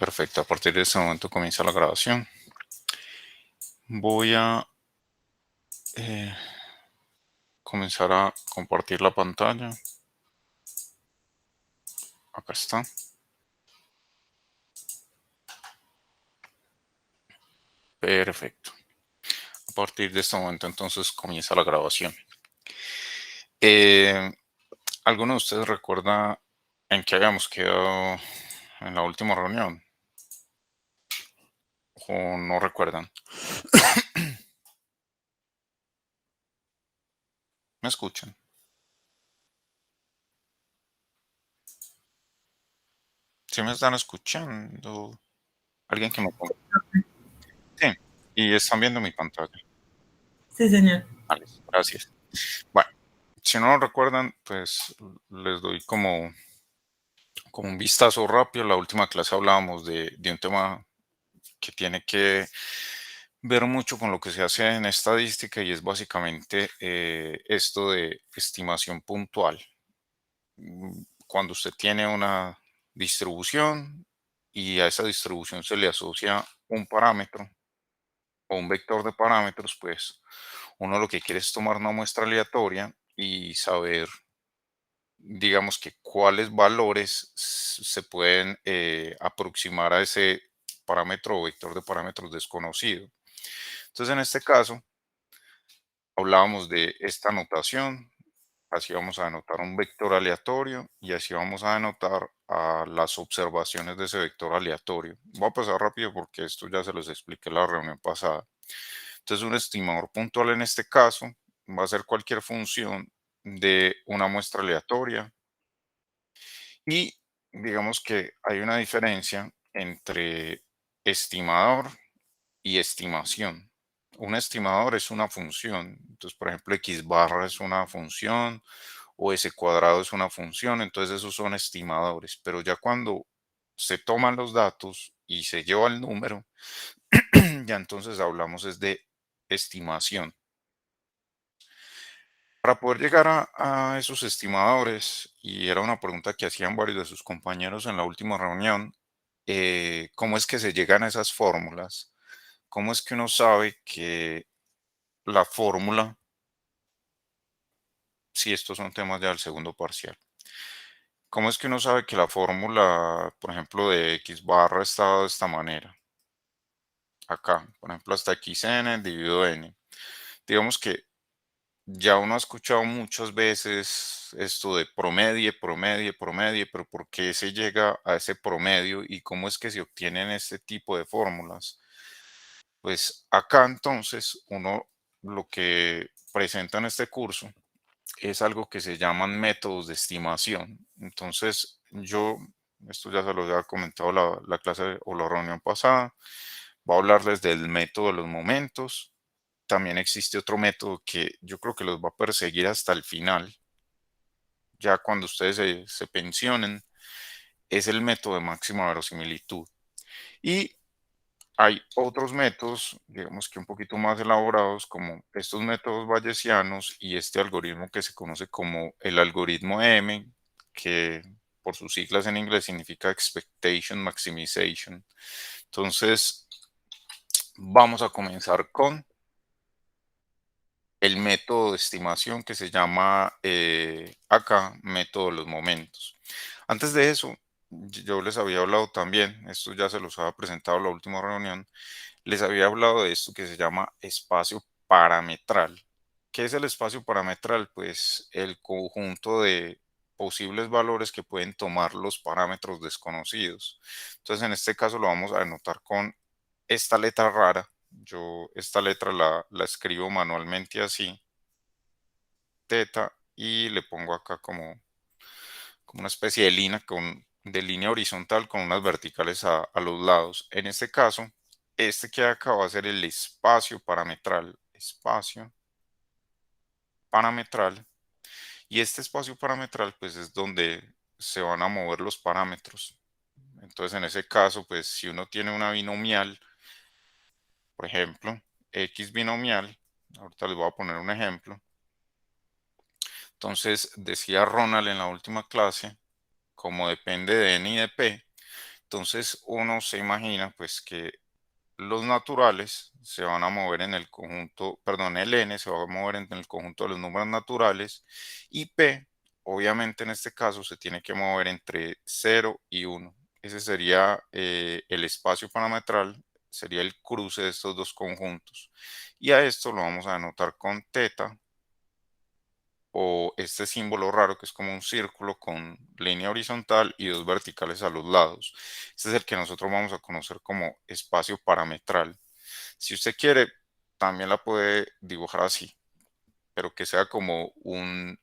Perfecto, a partir de este momento comienza la grabación. Voy a eh, comenzar a compartir la pantalla. Acá está. Perfecto. A partir de este momento entonces comienza la grabación. Eh, ¿Alguno de ustedes recuerda en qué habíamos quedado en la última reunión? ¿O no recuerdan? ¿Me escuchan? ¿Sí me están escuchando? ¿Alguien que me ponga? Sí. Y están viendo mi pantalla. Sí, señor. Vale, gracias. Bueno, si no lo recuerdan, pues les doy como un vistazo rápido. La última clase hablábamos de un tema que tiene que ver mucho con lo que se hace en estadística y es básicamente esto de estimación puntual. Cuando usted tiene una distribución y a esa distribución se le asocia un parámetro o un vector de parámetros, pues uno lo que quiere es tomar una muestra aleatoria y saber, digamos que cuáles valores se pueden aproximar a ese parámetro o vector de parámetros desconocido. Entonces, en este caso, hablábamos de esta notación, así vamos a anotar un vector aleatorio y así vamos a anotar a las observaciones de ese vector aleatorio. Voy a pasar rápido porque esto ya se los expliqué en la reunión pasada. Entonces, un estimador puntual en este caso va a ser cualquier función de una muestra aleatoria. Y digamos que hay una diferencia entre estimador y estimación. Un estimador es una función. Entonces, por ejemplo, x barra es una función o s cuadrado es una función. Entonces, esos son estimadores. Pero ya cuando se toman los datos y se lleva el número, ya entonces hablamos es de estimación. Para poder llegar a esos estimadores, y era una pregunta que hacían varios de sus compañeros en la última reunión, ¿cómo es que se llegan a esas fórmulas? ¿Cómo es que uno sabe que la fórmula, si estos son temas ya del segundo parcial, cómo es que uno sabe que la fórmula, por ejemplo, de x barra está de esta manera? Acá, por ejemplo, hasta xn dividido n. Digamos que ya uno ha escuchado muchas veces esto de promedie, promedie, promedie, pero ¿por qué se llega a ese promedio y cómo es que se obtienen este tipo de fórmulas? Pues acá entonces uno lo que presenta en este curso es algo que se llaman métodos de estimación. Entonces esto ya se lo había comentado la clase o la reunión pasada, voy a hablarles del método de los momentos. También existe otro método que yo creo que los va a perseguir hasta el final, ya cuando ustedes se pensionen, es el método de máxima verosimilitud. Y hay otros métodos, digamos que un poquito más elaborados, como estos métodos bayesianos y este algoritmo que se conoce como el algoritmo M, que por sus siglas en inglés significa Expectation Maximization. Entonces, vamos a comenzar con el método de estimación que se llama acá método de los momentos. Antes de eso, yo les había hablado también, esto ya se los había presentado en la última reunión, les había hablado de esto que se llama espacio parametral. ¿Qué es el espacio parametral? Pues el conjunto de posibles valores que pueden tomar los parámetros desconocidos. Entonces, en este caso lo vamos a anotar con esta letra rara. Yo esta letra la escribo manualmente así, teta, y le pongo acá como una especie de línea, de línea horizontal con unas verticales a los lados. En este caso, este que acá va a ser el espacio parametral, y este espacio parametral pues es donde se van a mover los parámetros. Entonces, en ese caso, pues si uno tiene una binomial, por ejemplo, x binomial, ahorita les voy a poner un ejemplo. Entonces, decía Ronald en la última clase, como depende de n y de p, Entonces uno se imagina pues que los naturales se van a mover en el conjunto, perdón, el n se va a mover en el conjunto de los números naturales y p, obviamente en este caso, se tiene que mover entre 0 y 1. Ese sería el espacio parametral, sería el cruce de estos dos conjuntos. Y a esto lo vamos a anotar con teta o este símbolo raro que es como un círculo con línea horizontal y dos verticales a los lados. Este es el que nosotros vamos a conocer como espacio parametral. Si usted quiere, también la puede dibujar así, pero que sea como un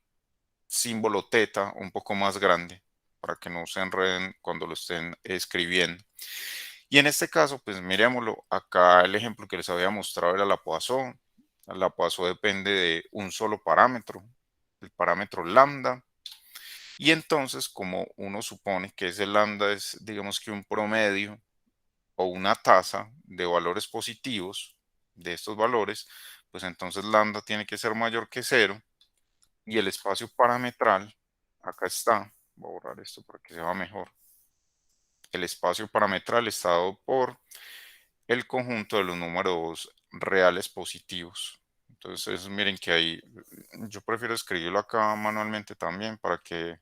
símbolo teta un poco más grande para que no se enreden cuando lo estén escribiendo. Y en este caso, pues miremoslo, acá el ejemplo que les había mostrado era la Poisson. La Poisson depende de un solo parámetro, el parámetro lambda. Y entonces, como uno supone que ese lambda es, digamos que un promedio o una tasa de valores positivos de estos valores, pues entonces lambda tiene que ser mayor que cero y el espacio parametral, acá está, voy a borrar esto para que se vea mejor. El espacio parametral está dado por el conjunto de los números reales positivos. Entonces, miren que ahí, yo prefiero escribirlo acá manualmente también para que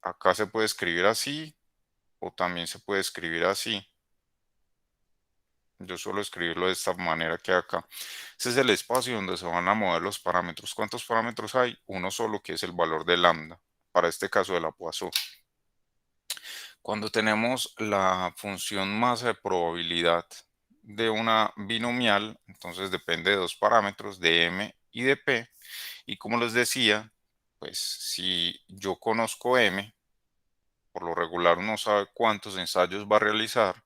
acá se puede escribir así o también se puede escribir así. Yo suelo escribirlo de esta manera que acá. Ese es el espacio donde se van a mover los parámetros. ¿Cuántos parámetros hay? Uno solo, que es el valor de lambda, para este caso de la Poisson. Cuando tenemos la función masa de probabilidad de una binomial, entonces depende de dos parámetros, de m y de p. Y como les decía, pues si yo conozco m, por lo regular uno sabe cuántos ensayos va a realizar.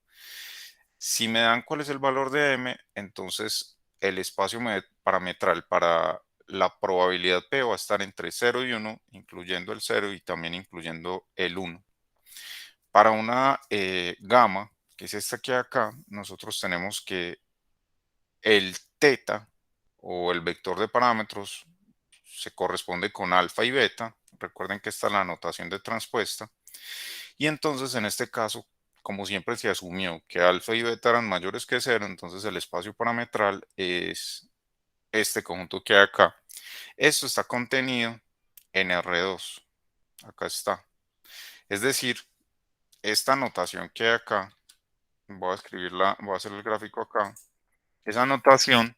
Si me dan cuál es el valor de m, entonces el espacio parametral para la probabilidad p va a estar entre 0 y 1, incluyendo el 0 y también incluyendo el 1. Para una gama, que es esta que hay acá, nosotros tenemos que el teta o el vector de parámetros se corresponde con alfa y beta. Recuerden que esta es la notación de transpuesta. Y entonces en este caso, como siempre se asumió que alfa y beta eran mayores que cero, entonces el espacio parametral es este conjunto que hay acá. Esto está contenido en R2. Acá está. Es decir, esta notación que hay acá, voy a escribirla, voy a hacer el gráfico acá. Esa notación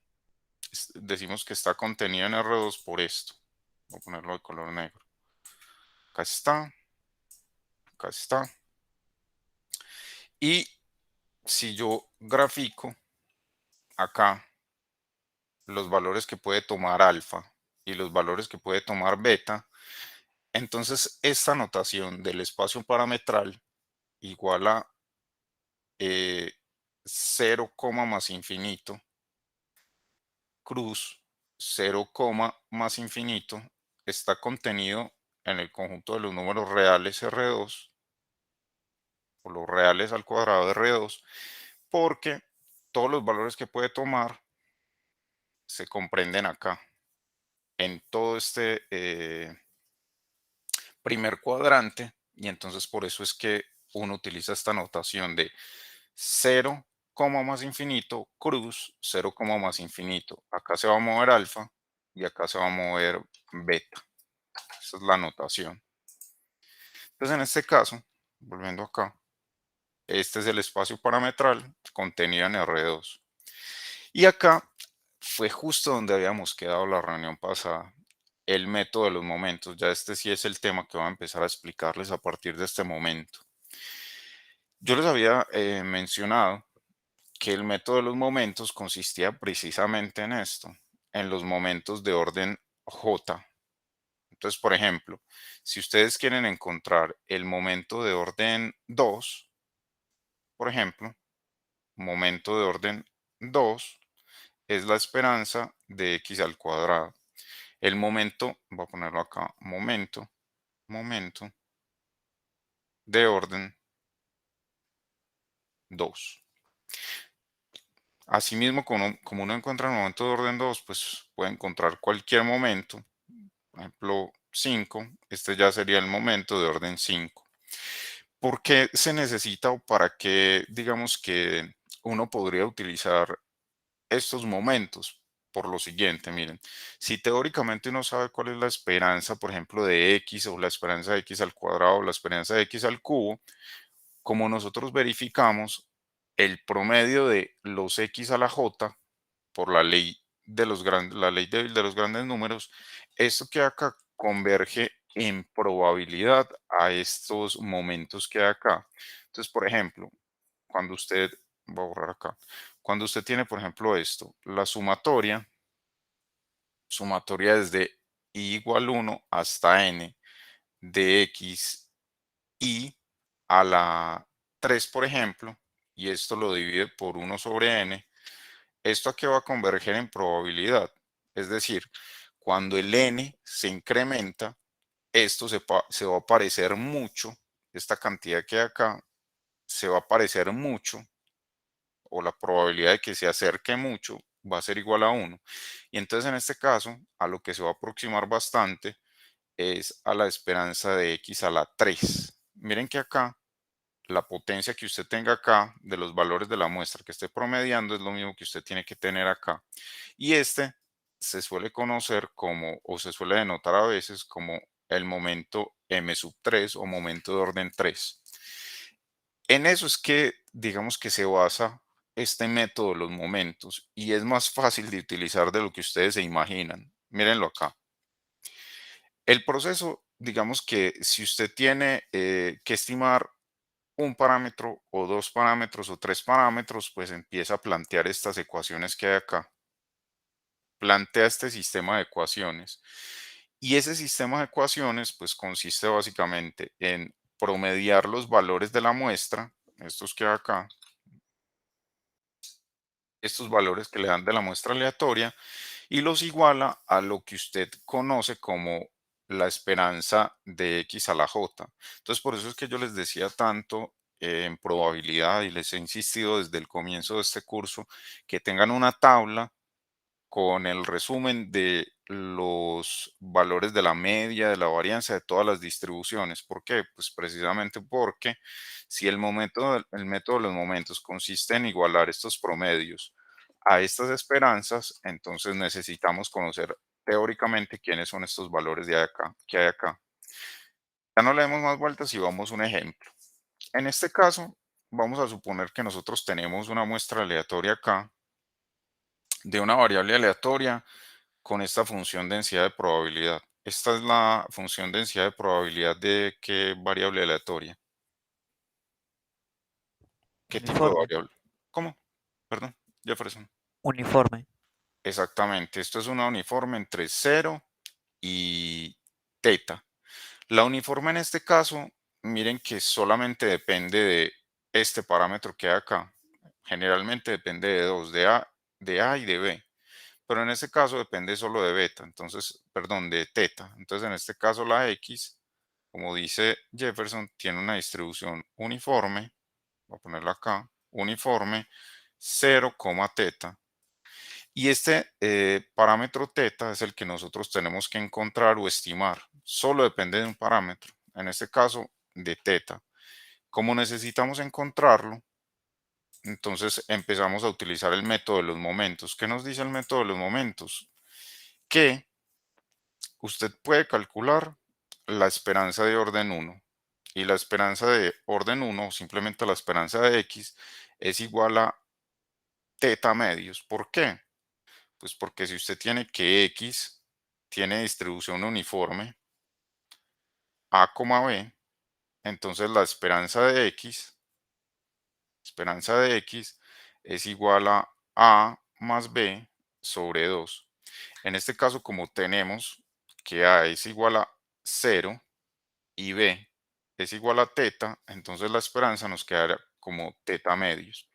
decimos que está contenida en R2 por esto. Voy a ponerlo de color negro. Acá está, acá está. Y si yo grafico acá los valores que puede tomar alfa y los valores que puede tomar beta, entonces esta notación del espacio parametral igual a 0, más infinito, cruz 0, más infinito, está contenido en el conjunto de los números reales R2 o los reales al cuadrado de R2, porque todos los valores que puede tomar se comprenden acá, en todo este primer cuadrante, y entonces por eso es que uno utiliza esta notación de 0, más infinito, cruz, 0, más infinito. Acá se va a mover alfa y acá se va a mover beta. Esa es la notación. Entonces en este caso, volviendo acá, este es el espacio parametral contenido en R2. Y acá fue justo donde habíamos quedado la reunión pasada, el método de los momentos. Ya este sí es el tema que voy a empezar a explicarles a partir de este momento. Yo les había mencionado que el método de los momentos consistía precisamente en esto, en los momentos de orden J. Entonces, por ejemplo, si ustedes quieren encontrar el momento de orden 2, por ejemplo, momento de orden 2 es la esperanza de x al cuadrado. El momento, voy a ponerlo acá, momento de orden 2. Asimismo, como uno encuentra el momento de orden 2, pues puede encontrar cualquier momento. Por ejemplo, 5, este ya sería el momento de orden 5. ¿Por qué se necesita o para qué, digamos que uno podría utilizar estos momentos? Por lo siguiente, miren, si teóricamente uno sabe cuál es la esperanza, por ejemplo, de x o la esperanza de x al cuadrado o la esperanza de x al cubo, como nosotros verificamos el promedio de los x a la j por la ley de los grandes, la ley de los grandes números, esto que acá converge en probabilidad a estos momentos que hay acá. Entonces, por ejemplo, cuando usted, voy a borrar acá, cuando usted tiene, por ejemplo, esto, la sumatoria desde i igual 1 hasta n de x y a la 3 por ejemplo, y esto lo divide por 1/n, ¿esto a qué va a converger en probabilidad? Es decir, cuando el n se incrementa, esto se va a parecer mucho, esta cantidad que hay acá se va a parecer mucho, o la probabilidad de que se acerque mucho va a ser igual a 1. Y entonces en este caso, a lo que se va a aproximar bastante es a la esperanza de x a la 3. Miren que acá la potencia que usted tenga acá de los valores de la muestra que esté promediando es lo mismo que usted tiene que tener acá. Y este se suele conocer como, o se suele denotar a veces como el momento m sub 3 o momento de orden 3. En eso es que, digamos que se basa este método de los momentos y es más fácil de utilizar de lo que ustedes se imaginan. Mírenlo acá. El proceso, digamos que si usted tiene que estimar un parámetro o dos parámetros o tres parámetros, pues empieza a plantear estas ecuaciones que hay acá. Plantea este sistema de ecuaciones. Y ese sistema de ecuaciones, pues consiste básicamente en promediar los valores de la muestra, estos que hay acá, estos valores que le dan de la muestra aleatoria, y los iguala a lo que usted conoce como la esperanza de x a la j. Entonces, por eso es que yo les decía tanto en probabilidad y les he insistido desde el comienzo de este curso que tengan una tabla con el resumen de los valores de la media, de la varianza de todas las distribuciones. ¿Por qué? Pues precisamente porque si el método de los momentos consiste en igualar estos promedios a estas esperanzas, entonces necesitamos conocer teóricamente quiénes son estos valores de acá, que hay acá. Ya no le demos más vueltas y vamos a un ejemplo. En este caso, vamos a suponer que nosotros tenemos una muestra aleatoria acá de una variable aleatoria con esta función densidad de probabilidad. Esta es la función densidad de probabilidad de qué variable aleatoria. ¿Qué tipo de Uniforme, variable? ¿Cómo? Perdón, Jefferson. uniforme. Exactamente, esto es una uniforme entre cero y teta. La uniforme en este caso, miren que solamente depende de este parámetro que hay acá. Generalmente depende de dos, de A y de B. Pero en este caso depende solo de beta, entonces, perdón, de teta. Entonces, en este caso la X, como dice Jefferson, tiene una distribución uniforme, voy a ponerla acá, uniforme, 0, teta. Y este parámetro teta es el que nosotros tenemos que encontrar o estimar. Solo depende de un parámetro, en este caso de teta. Como necesitamos encontrarlo, entonces empezamos a utilizar el método de los momentos. ¿Qué nos dice el método de los momentos? Que usted puede calcular la esperanza de orden 1 y la esperanza de orden 1, o simplemente la esperanza de x, es igual a teta medios. ¿Por qué? Pues porque si usted tiene que x tiene distribución uniforme a, b, entonces la esperanza de x es igual a más b sobre 2. En este caso, como tenemos que a es igual a 0 y b es igual a teta, entonces la esperanza nos quedará como teta medios.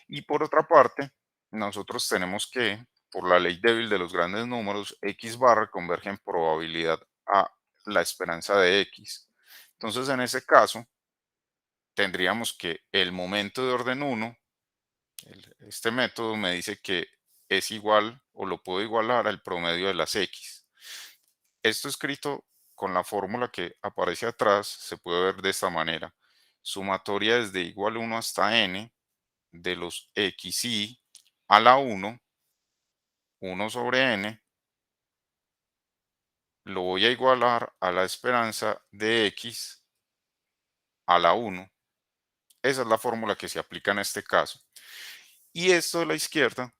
Y por otra parte, nosotros tenemos que, por la ley débil de los grandes números, x barra converge en probabilidad a la esperanza de x. Entonces, en ese caso, tendríamos que el momento de orden 1, este método me dice que es igual o lo puedo igualar al promedio de las x. Esto escrito con la fórmula que aparece atrás se puede ver de esta manera. sumatoria desde igual 1 hasta n de los xi a la 1 sobre n, lo voy a igualar a la esperanza de x a la 1. Esa es la fórmula que se aplica en este caso. Y esto de la izquierda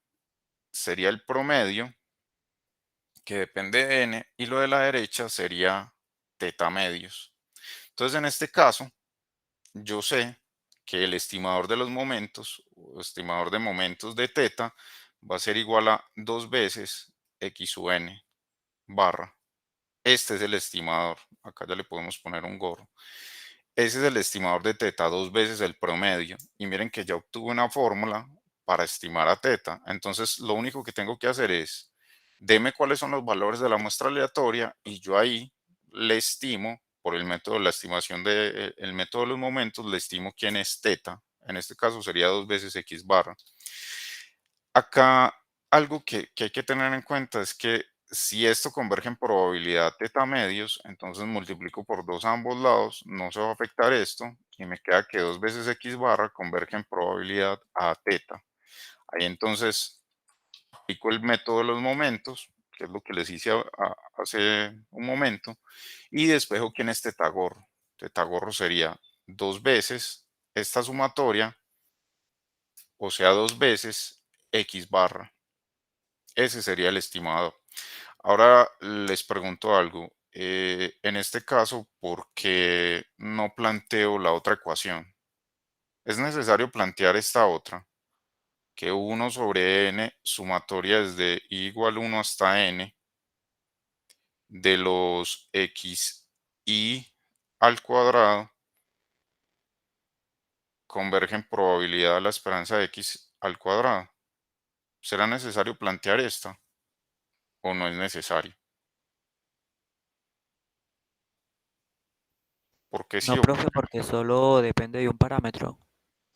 sería el promedio, que depende de n, y lo de la derecha sería teta medios. Entonces, en este caso, yo sé que el estimador de los momentos, o estimador de momentos de teta, va a ser igual a 2 veces x sub n barra. Este es el estimador. Acá ya le podemos poner un gorro. Ese es el estimador de teta, 2 veces el promedio. Y miren que ya obtuve una fórmula para estimar a teta. Entonces, lo único que tengo que hacer es, deme cuáles son los valores de la muestra aleatoria y yo ahí le estimo, por el método de la estimación el método de los momentos, le estimo quién es teta. En este caso sería 2 veces x barra. Acá algo que hay que tener en cuenta es que si esto converge en probabilidad teta medios, entonces multiplico por 2 a ambos lados, no se va a afectar esto y me queda que 2 veces x barra converge en probabilidad a teta. Ahí entonces aplico el método de los momentos, que es lo que les hice hace un momento, y despejo quién es teta gorro. Teta gorro sería 2 veces esta sumatoria, o sea, 2 veces x barra. Ese sería el estimado. Ahora les pregunto algo. En este caso, ¿por qué no planteo la otra ecuación? Es necesario plantear esta otra, que 1 sobre n sumatoria desde i igual 1 hasta n de los xi al cuadrado converge en probabilidad a la esperanza de x al cuadrado. ¿Será necesario plantear esta o no es necesario? ¿Por qué sí No, o por profe, qué no? porque solo depende de un parámetro.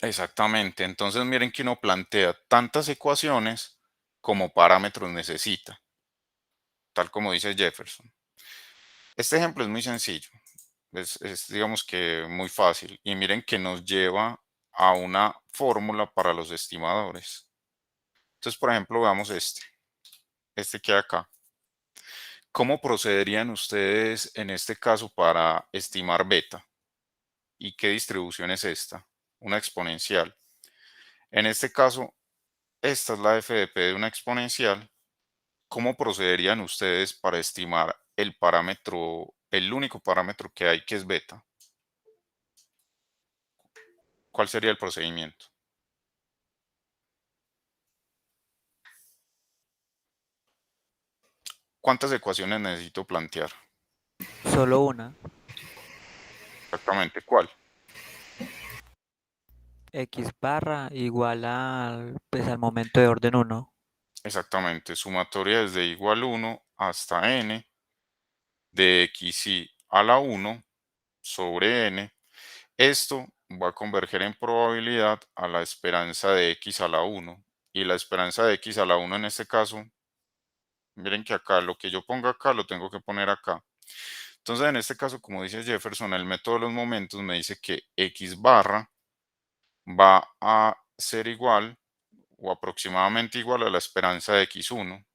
Exactamente. Entonces miren que uno plantea tantas ecuaciones como parámetros necesita, tal como dice Jefferson. Este ejemplo es muy sencillo, es digamos que muy fácil. Y miren que nos lleva a una fórmula para los estimadores. Entonces, por ejemplo, veamos este que hay acá. ¿Cómo procederían ustedes en este caso para estimar beta? ¿Y qué distribución es esta? Una exponencial. En este caso, esta es la FDP de una exponencial. ¿Cómo procederían ustedes para estimar el parámetro, el único parámetro que hay, que es beta? ¿Cuál sería el procedimiento? ¿Cuántas ecuaciones necesito plantear? Solo una. Exactamente, ¿cuál? X barra igual al, pues, al momento de orden uno. Exactamente, sumatoria desde igual 1 hasta n de xi a la 1 sobre n. Esto va a converger en probabilidad a la esperanza de x a la 1. Y la esperanza de x a la 1 en este caso, miren que acá lo que yo ponga acá lo tengo que poner acá. Entonces, en este caso, como dice Jefferson, el método de los momentos me dice que x barra va a ser igual o aproximadamente igual a la esperanza de x1.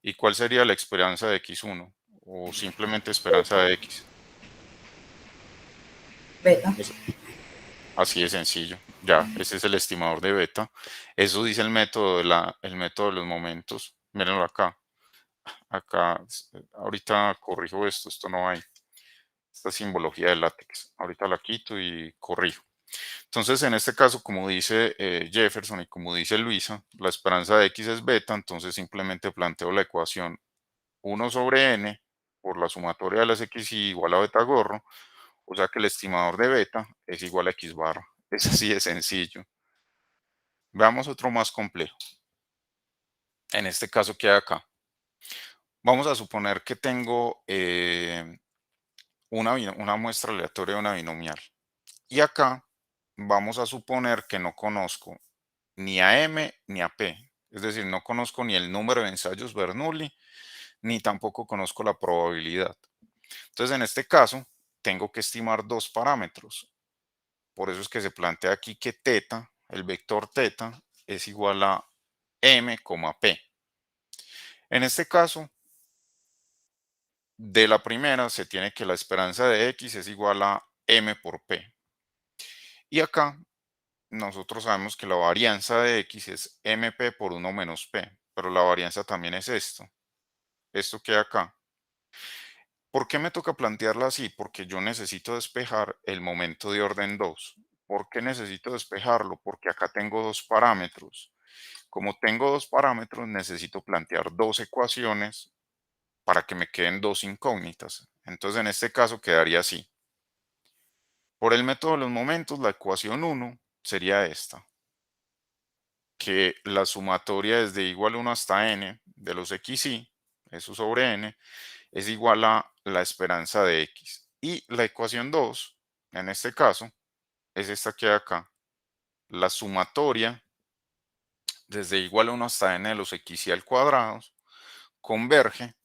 ¿Y cuál sería la esperanza de x1? O simplemente esperanza de x. Beta. Es así de sencillo. Ya, ese es el estimador de beta. Eso dice el método el método de los momentos. Mírenlo acá. Acá, ahorita corrijo esto no hay. Esta simbología de látex. Ahorita la quito y corrijo. Entonces, en este caso, como dice Jefferson y como dice Luisa, la esperanza de x es beta, entonces simplemente planteo la ecuación 1 sobre n por la sumatoria de las x igual a beta gorro, o sea que el estimador de beta es igual a x barra. Es así de sencillo. Veamos otro más complejo. En este caso, ¿qué hay acá? Vamos a suponer que tengo una muestra aleatoria de una binomial. Y acá vamos a suponer que no conozco ni a M ni a P. Es decir, no conozco ni el número de ensayos Bernoulli, ni tampoco conozco la probabilidad. Entonces, en este caso, tengo que estimar dos parámetros. Por eso es que se plantea aquí que teta, el vector teta, es igual a m, p. En este caso, de la primera se tiene que la esperanza de x es igual a m por p. Y acá nosotros sabemos que la varianza de x es mp por 1 menos p, pero la varianza también es esto. Esto queda acá. ¿Por qué me toca plantearla así? Porque yo necesito despejar el momento de orden 2. ¿Por qué necesito despejarlo? Porque acá tengo dos parámetros. Como tengo dos parámetros, necesito plantear dos ecuaciones para que me queden dos incógnitas. Entonces, en este caso quedaría así. Por el método de los momentos, la ecuación 1 sería esta, que la sumatoria desde igual 1 hasta n de los xy, eso sobre n, es igual a la esperanza de x. Y la ecuación 2, en este caso, es esta que hay acá. La sumatoria desde igual 1 hasta n de los xy al cuadrado converge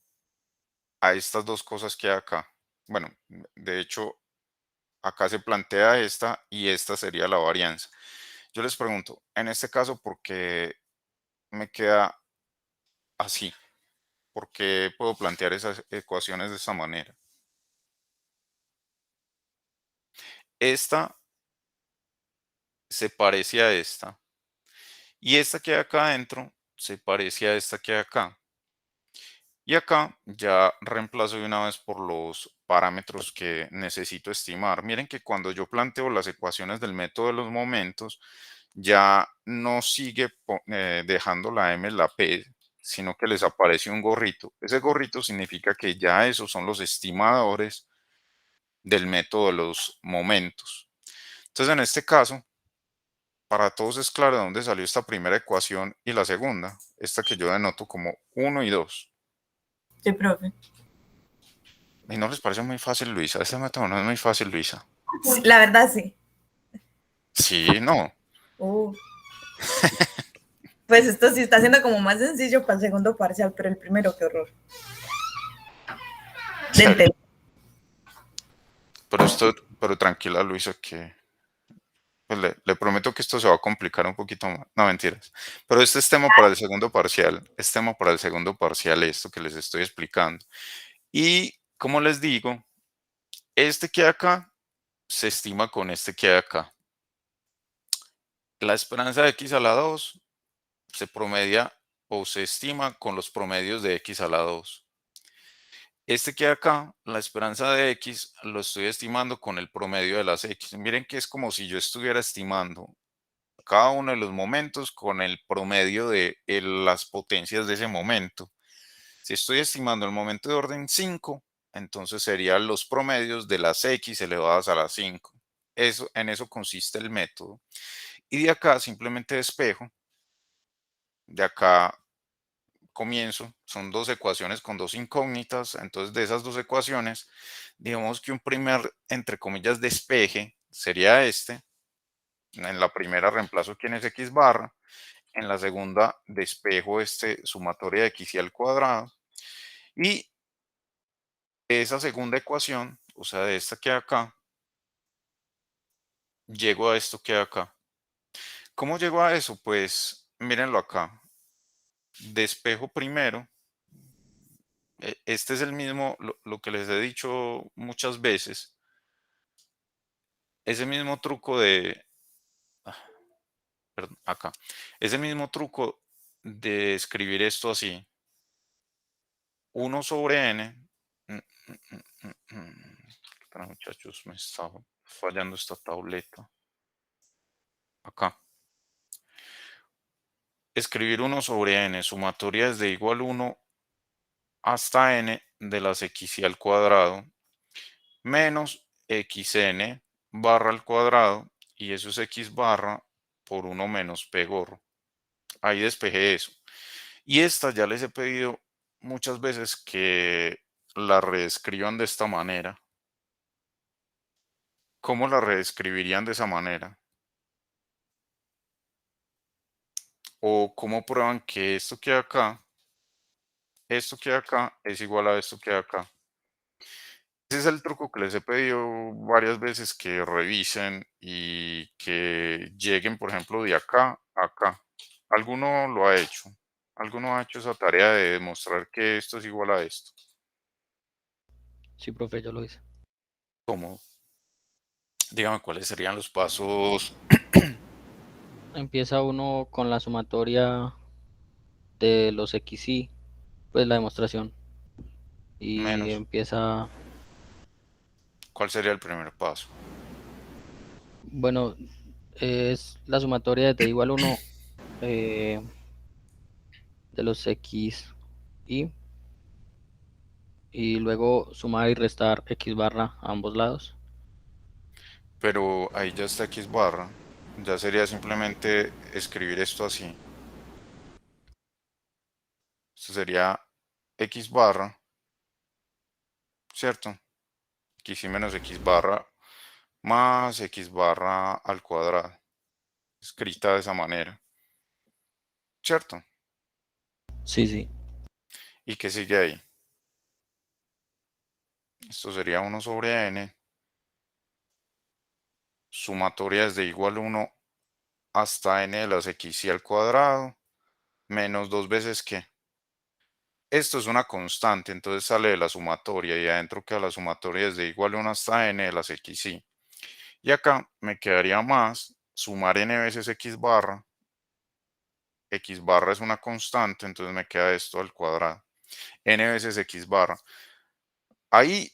a estas dos cosas que hay acá. Bueno, de hecho, acá se plantea esta y esta sería la varianza. Yo les pregunto, en este caso, ¿por qué me queda así? ¿Por qué puedo plantear esas ecuaciones de esta manera? Esta se parece a esta y esta que hay acá adentro se parece a esta que hay acá. Y acá ya reemplazo de una vez por los parámetros que necesito estimar. Miren que cuando yo planteo las ecuaciones del método de los momentos, ya no sigue dejando la m la p, sino que les aparece un gorrito. Ese gorrito significa que ya esos son los estimadores del método de los momentos. Entonces, en este caso, para todos es claro de dónde salió esta primera ecuación y la segunda, esta que yo denoto como 1 y 2. Sí, profe. ¿Y no les parece muy fácil, Luisa? Este método no es muy fácil, Luisa. Sí, la verdad, sí. Sí, no. Uh, pues esto sí está siendo como más sencillo para el segundo parcial, pero el primero, qué horror. De entender. Pero tranquila, Luisa, que pues, le prometo que esto se va a complicar un poquito más. No, mentiras. Pero este es tema para el segundo parcial. Es tema para el segundo parcial, esto que les estoy explicando. Y como les digo, este que hay acá se estima con este que hay acá. La esperanza de x a la 2 se promedia o se estima con los promedios de x a la 2. Este que hay acá, la esperanza de x, lo estoy estimando con el promedio de las x. Miren que es como si yo estuviera estimando cada uno de los momentos con el promedio de las potencias de ese momento. Si estoy estimando el momento de orden 5, entonces serían los promedios de las x elevadas a la 5. En eso consiste el método. Y de acá simplemente despejo. De acá comienzo. Son dos ecuaciones con dos incógnitas. Entonces, de esas dos ecuaciones, digamos que un primer, entre comillas, despeje sería este. En la primera reemplazo quién es x barra. En la segunda despejo sumatoria de x y al cuadrado. Y esa segunda ecuación, o sea, de esta que hay acá, llego a esto que hay acá. ¿Cómo llego a eso? Pues mírenlo acá. Despejo primero. Este es el mismo, lo que les he dicho muchas veces. Ese mismo truco de, ah, perdón, acá. Ese mismo truco de escribir esto así. 1 sobre n. Espera, muchachos, me está fallando esta tableta. Acá. Escribir 1 sobre n, sumatoria desde igual 1 hasta n de las xy al cuadrado, menos xn barra al cuadrado, y eso es x barra por 1 menos p gorro. Ahí despejé eso. Y esta ya les he pedido muchas veces que la reescriban de esta manera. ¿Cómo la reescribirían de esa manera? ¿O cómo prueban que esto que hay acá es igual a esto que hay acá? Ese es el truco que les he pedido varias veces que revisen y que lleguen, por ejemplo, de acá a acá. ¿Alguno lo ha hecho? ¿Alguno ha hecho esa tarea de demostrar que esto es igual a esto? Sí, profe, yo lo hice. ¿Cómo? Dígame cuáles serían los pasos. Empieza uno con la sumatoria de los XY, pues la demostración. Y Menos. empieza, ¿Cuál sería el primer paso? bueno, es la sumatoria de t igual 1 de los XY y luego sumar y restar X barra a ambos lados. Pero ahí ya está X barra. Ya sería simplemente escribir esto así. Esto sería X barra, ¿cierto? X y menos X barra más X barra al cuadrado. Escrita de esa manera, ¿cierto? Sí, sí. ¿Y qué sigue ahí? Esto sería 1/n. Sumatoria desde igual 1 hasta n de las x y al cuadrado. Menos dos veces que. Esto es una constante, entonces sale de la sumatoria y adentro queda la sumatoria desde igual 1 hasta n de las xy. Y acá me quedaría más sumar n veces x barra. X barra es una constante, entonces me queda esto al cuadrado. N veces x barra. Ahí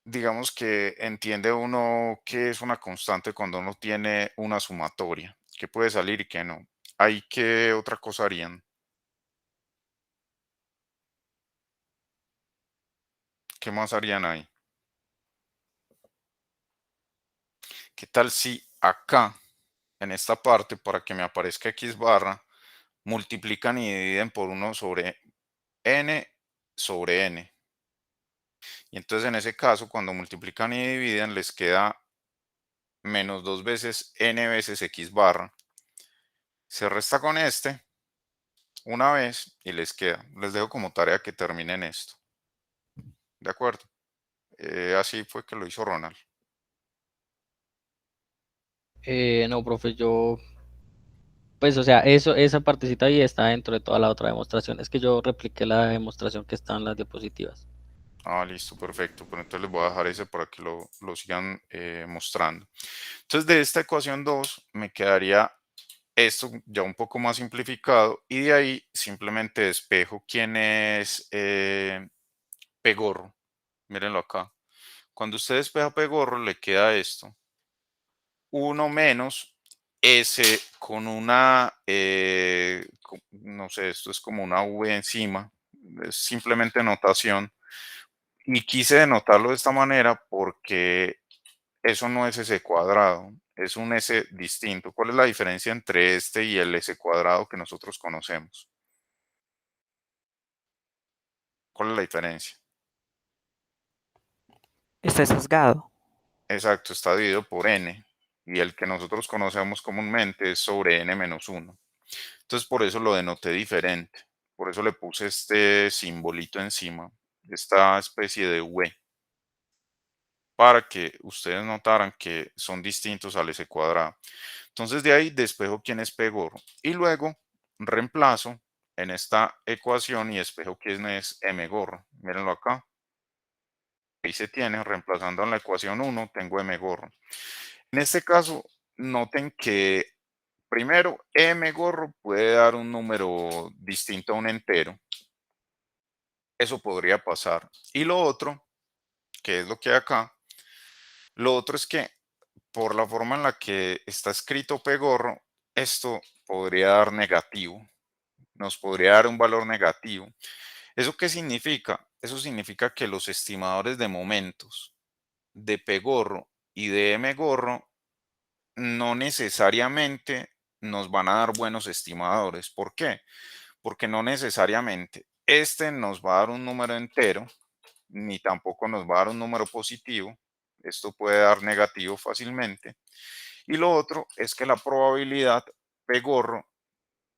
digamos que entiende uno que es una constante cuando uno tiene una sumatoria, que puede salir y que no. Ahí, ¿qué otra cosa harían? ¿Qué más harían ahí? ¿Qué tal si acá, en esta parte, para que me aparezca x barra, multiplican y dividen por 1 sobre n sobre n? Y entonces en ese caso, cuando multiplican y dividen, les queda menos dos veces n veces x barra. Se resta con este una vez y les queda. Les dejo como tarea que terminen esto. ¿De acuerdo? Así fue que lo hizo Ronald. No, profe, yo, pues, o sea, esa partecita ahí está dentro de toda la otra demostración. Es que yo repliqué la demostración que está en las diapositivas. Ah, listo, perfecto. Pero entonces les voy a dejar ese para que lo sigan mostrando. Entonces de esta ecuación 2 me quedaría esto ya un poco más simplificado y de ahí simplemente despejo quién es Pegorro. Mírenlo acá. Cuando usted despeja Pegorro le queda esto. 1 menos S con una, no sé, esto es como una V encima, es simplemente notación. Y quise denotarlo de esta manera porque eso no es S cuadrado, es un S distinto. ¿Cuál es la diferencia entre este y el S cuadrado que nosotros conocemos? ¿Cuál es la diferencia? Está sesgado. Exacto, está dividido por n y el que nosotros conocemos comúnmente es sobre n menos 1. Entonces por eso lo denoté diferente, por eso le puse este simbolito encima, esta especie de V, para que ustedes notaran que son distintos al S cuadrado. Entonces de ahí despejo quién es Pegorro y luego reemplazo en esta ecuación y despejo quién es M gorro. Mírenlo acá. Ahí se tiene, reemplazando en la ecuación 1, tengo M gorro. En este caso, noten que primero M gorro puede dar un número distinto a un entero. Eso podría pasar. Y lo otro, que es lo que hay acá, lo otro es que por la forma en la que está escrito Pegorro, esto podría dar negativo. Nos podría dar un valor negativo. ¿Eso qué significa? Eso significa que los estimadores de momentos de P gorro y de M gorro no necesariamente nos van a dar buenos estimadores. ¿Por qué? Porque no necesariamente este nos va a dar un número entero, ni tampoco nos va a dar un número positivo. Esto puede dar negativo fácilmente. Y lo otro es que la probabilidad P gorro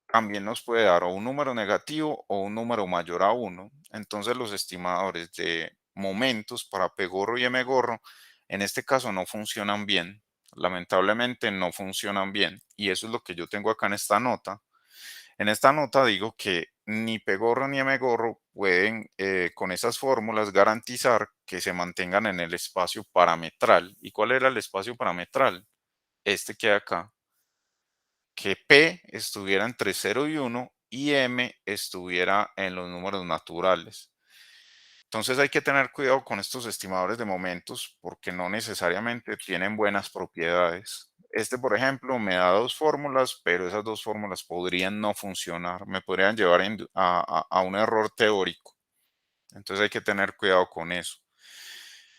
también nos puede dar o un número negativo o un número mayor a 1. Entonces los estimadores de momentos para P gorro y M gorro, en este caso no funcionan bien. Lamentablemente no funcionan bien. Y eso es lo que yo tengo acá en esta nota. En esta nota digo que ni P gorro ni M gorro pueden con esas fórmulas garantizar que se mantengan en el espacio parametral. ¿Y cuál era el espacio parametral? Este que hay acá. Que P estuviera entre 0 y 1 y M estuviera en los números naturales. Entonces hay que tener cuidado con estos estimadores de momentos porque no necesariamente tienen buenas propiedades. Este, por ejemplo, me da dos fórmulas, pero esas dos fórmulas podrían no funcionar, me podrían llevar a un error teórico. Entonces hay que tener cuidado con eso.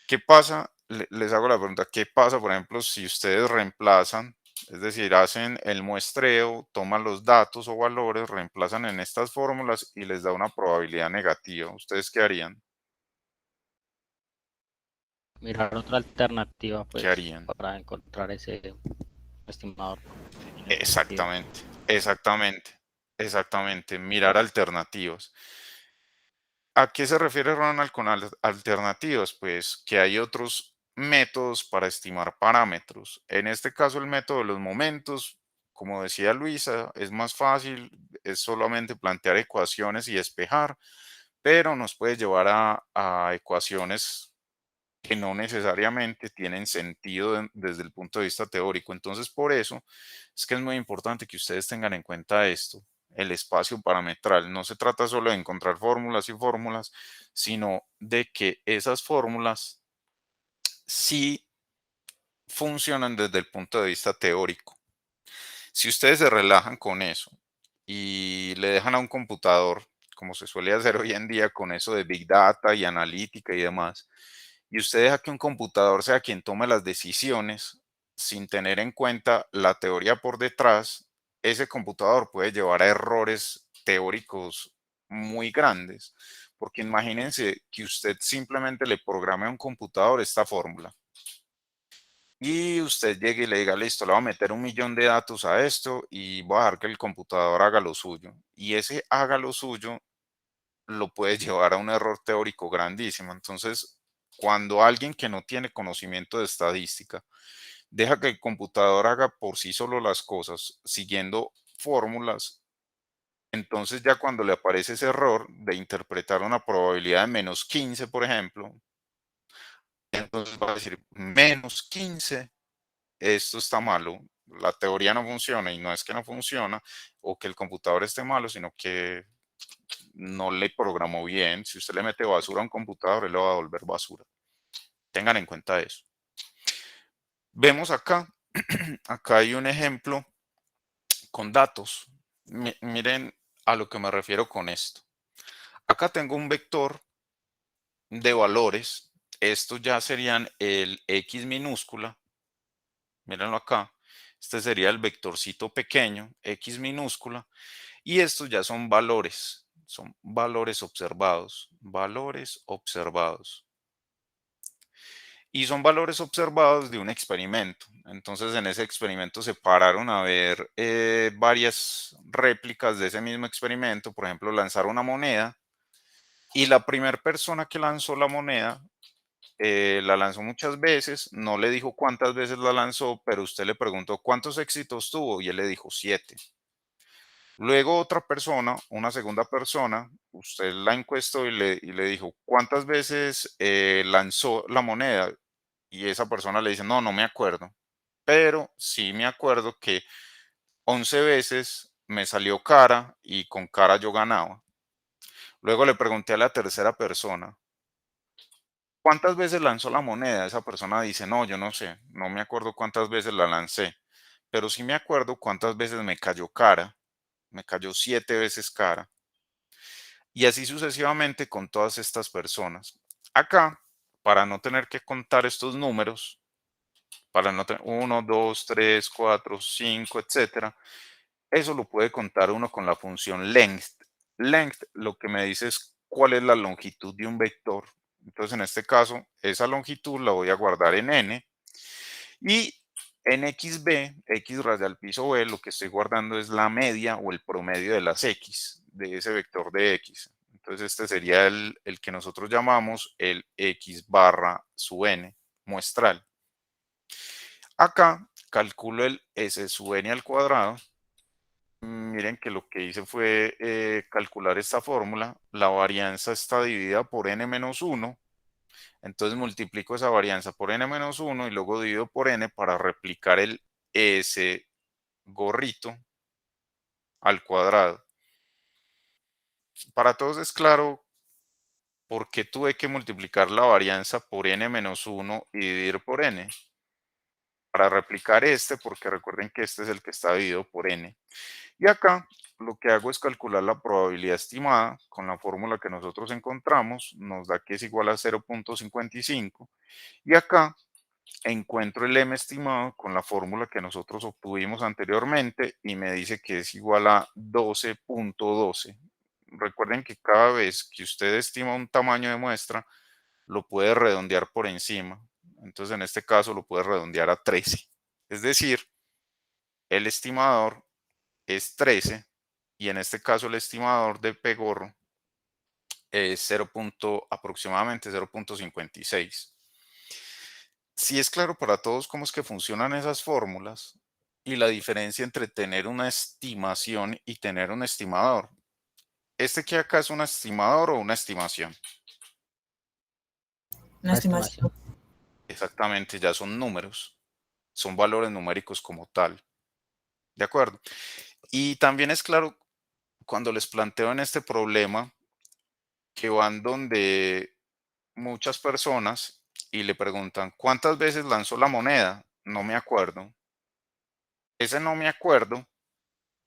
¿Qué pasa? Les hago la pregunta, ¿qué pasa, por ejemplo, si ustedes reemplazan, es decir, hacen el muestreo, toman los datos o valores, reemplazan en estas fórmulas y les da una probabilidad negativa? ¿Ustedes qué harían? Mirar otra alternativa, ¿Qué pues, harían? para encontrar ese estimador que tiene sentido. Exactamente, exactamente, exactamente, mirar alternativas. ¿A qué se refiere Ronald con alternativas? Pues que hay otros métodos para estimar parámetros. En este caso, el método de los momentos, como decía Luisa, es más fácil, es solamente plantear ecuaciones y despejar, pero nos puede llevar a ecuaciones que no necesariamente tienen sentido desde el punto de vista teórico. Entonces, por eso es que es muy importante que ustedes tengan en cuenta esto, el espacio parametral. No se trata solo de encontrar fórmulas y fórmulas, sino de que esas fórmulas sí funcionan desde el punto de vista teórico. Si ustedes se relajan con eso y le dejan a un computador, como se suele hacer hoy en día con eso de Big Data y analítica y demás, y usted deja que un computador sea quien tome las decisiones sin tener en cuenta la teoría por detrás, ese computador puede llevar a errores teóricos muy grandes. Porque imagínense que usted simplemente le programe a un computador esta fórmula y usted llegue y le diga, listo, le voy a meter 1.000.000 de datos a esto y voy a dejar que el computador haga lo suyo. Y ese haga lo suyo lo puede llevar a un error teórico grandísimo. Entonces, cuando alguien que no tiene conocimiento de estadística deja que el computador haga por sí solo las cosas siguiendo fórmulas, entonces ya cuando le aparece ese error de interpretar una probabilidad de -15, por ejemplo, entonces va a decir -15, esto está malo, la teoría no funciona y no es que no funciona o que el computador esté malo, sino que no le programó bien. Si usted le mete basura a un computador, él lo va a devolver basura. Tengan en cuenta eso. Vemos acá, acá hay un ejemplo con datos. Miren a lo que me refiero con esto. Acá tengo un vector de valores. Estos ya serían el X minúscula. Mírenlo acá. Este sería el vectorcito pequeño, X minúscula. Y estos ya son valores. Son valores observados. Valores observados. Y son valores observados de un experimento. Entonces, en ese experimento se pararon a ver varias réplicas de ese mismo experimento. Por ejemplo, lanzar una moneda y la primera persona que lanzó la moneda la lanzó muchas veces, no le dijo cuántas veces la lanzó, pero usted le preguntó cuántos éxitos tuvo y él le dijo 7. Luego otra persona, una segunda persona, usted la encuestó y le dijo cuántas veces lanzó la moneda y esa persona le dice, no, no me acuerdo, pero sí me acuerdo que 11 veces me salió cara y con cara yo ganaba. Luego le pregunté a la tercera persona, ¿cuántas veces lanzó la moneda? Esa persona dice, no, yo no sé, no me acuerdo cuántas veces la lancé, pero sí me acuerdo cuántas veces me cayó cara, me cayó 7 veces cara. Y así sucesivamente con todas estas personas. Acá, para no tener que contar estos números, para no tener 1, 2, 3, 4, 5, etcétera. Eso lo puede contar uno con la función length. Length lo que me dice es cuál es la longitud de un vector. Entonces, en este caso, esa longitud la voy a guardar en n y en xb, x radial piso b, lo que estoy guardando es la media o el promedio de las x, de ese vector de x. Entonces este sería el que nosotros llamamos el x barra sub n muestral. Acá calculo el s sub n al cuadrado. Miren que lo que hice fue calcular esta fórmula. La varianza está dividida por n menos 1. Entonces multiplico esa varianza por n menos 1 y luego divido por n para replicar el s gorrito al cuadrado. Para todos es claro por qué tuve que multiplicar la varianza por n menos 1 y dividir por n. Para replicar porque recuerden que este es el que está dividido por n. Y acá lo que hago es calcular la probabilidad estimada con la fórmula que nosotros encontramos, nos da que es igual a 0.55, y acá encuentro el m estimado con la fórmula que nosotros obtuvimos anteriormente y me dice que es igual a 12.12. Recuerden que cada vez que usted estima un tamaño de muestra, lo puede redondear por encima. Entonces en este caso lo puede redondear a 13. Es decir, el estimador es 13 y en este caso el estimador de P-gorro es aproximadamente 0.56. Si es claro para todos cómo es que funcionan esas fórmulas y la diferencia entre tener una estimación y tener un estimador. ¿Este que acá es un estimador o una estimación? Una estimación. Exactamente, ya son números, son valores numéricos como tal. ¿De acuerdo? Y también es claro cuando les planteo en este problema que van donde muchas personas y le preguntan, ¿cuántas veces lanzó la moneda? No me acuerdo. Ese no me acuerdo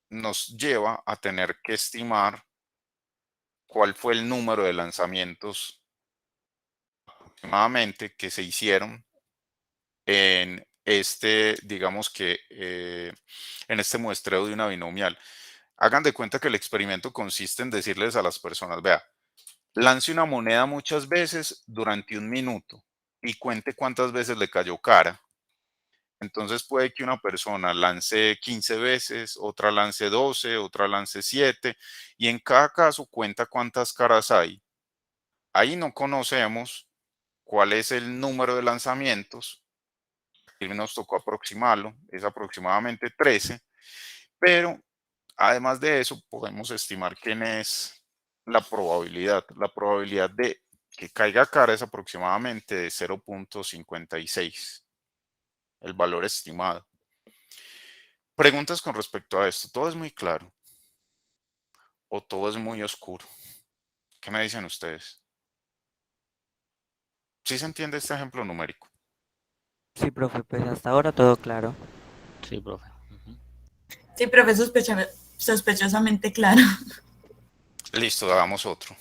nos lleva a tener que estimar cuál fue el número de lanzamientos aproximadamente que se hicieron en digamos que en este muestreo de una binomial. Hagan de cuenta que el experimento consiste en decirles a las personas, vea, lance una moneda muchas veces durante un minuto y cuente cuántas veces le cayó cara. Entonces puede que una persona lance 15 veces, otra lance 12, otra lance 7 y en cada caso cuenta cuántas caras hay. Ahí no conocemos cuál es el número de lanzamientos. Aquí nos tocó aproximarlo, es aproximadamente 13, pero además de eso podemos estimar quién es la probabilidad. La probabilidad de que caiga cara es aproximadamente de 0.56, el valor estimado. Preguntas con respecto a esto. ¿Todo es muy claro o todo es muy oscuro? ¿Qué me dicen ustedes? ¿Sí se entiende este ejemplo numérico? Sí, profe, pues hasta ahora todo claro. Sí, profe. Ujú. Sí, profe, sospechosamente claro. Listo, hagamos otro.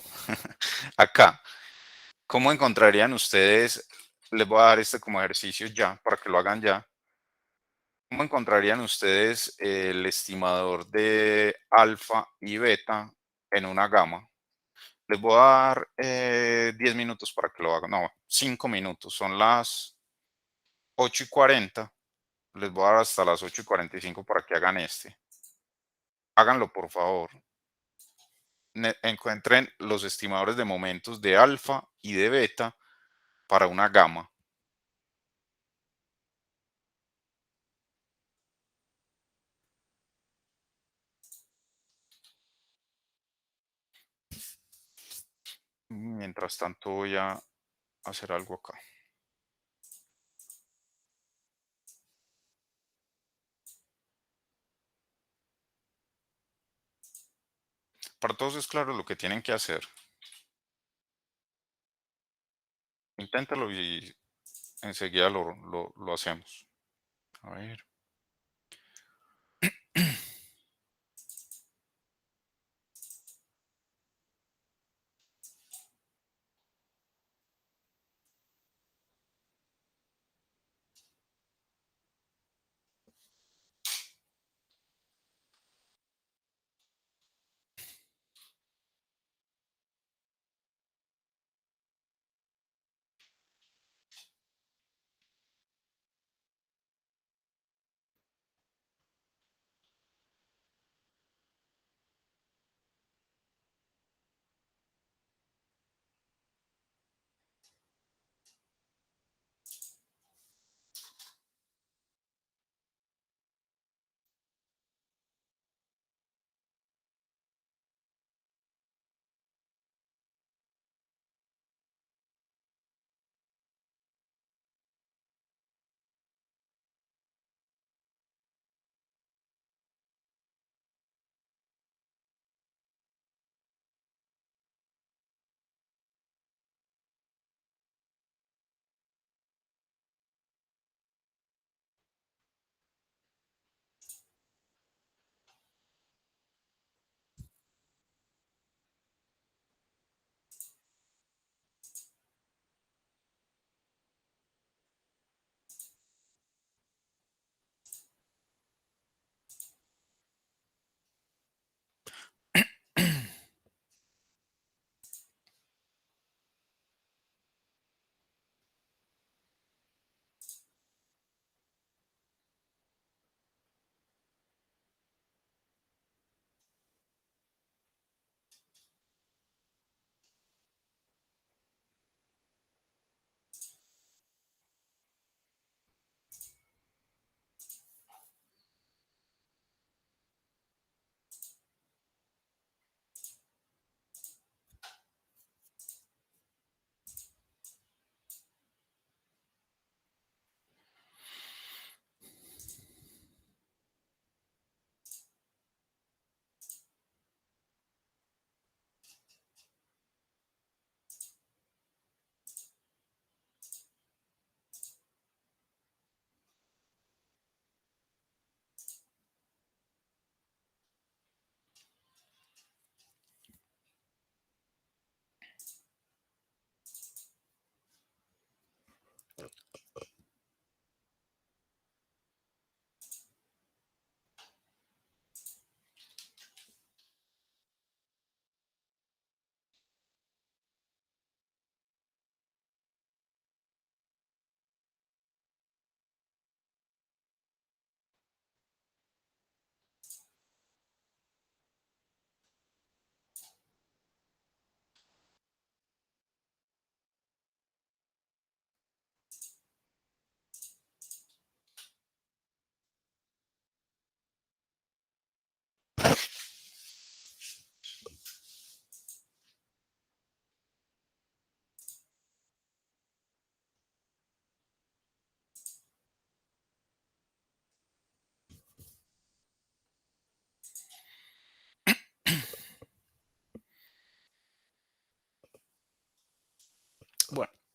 Acá, ¿cómo encontrarían ustedes? Les voy a dar este como ejercicio ya, para que lo hagan ya. ¿Cómo encontrarían ustedes el estimador de alfa y beta en una gama? Les voy a dar 10 minutos para que lo hagan. No, 5 minutos. Son las 8:40. Les voy a dar hasta las 8:45 para que hagan este. Háganlo, por favor. Encuentren los estimadores de momentos de alfa y de beta para una gama. Mientras tanto voy a hacer algo acá. Para todos es claro lo que tienen que hacer. Inténtalo y enseguida lo hacemos. A ver.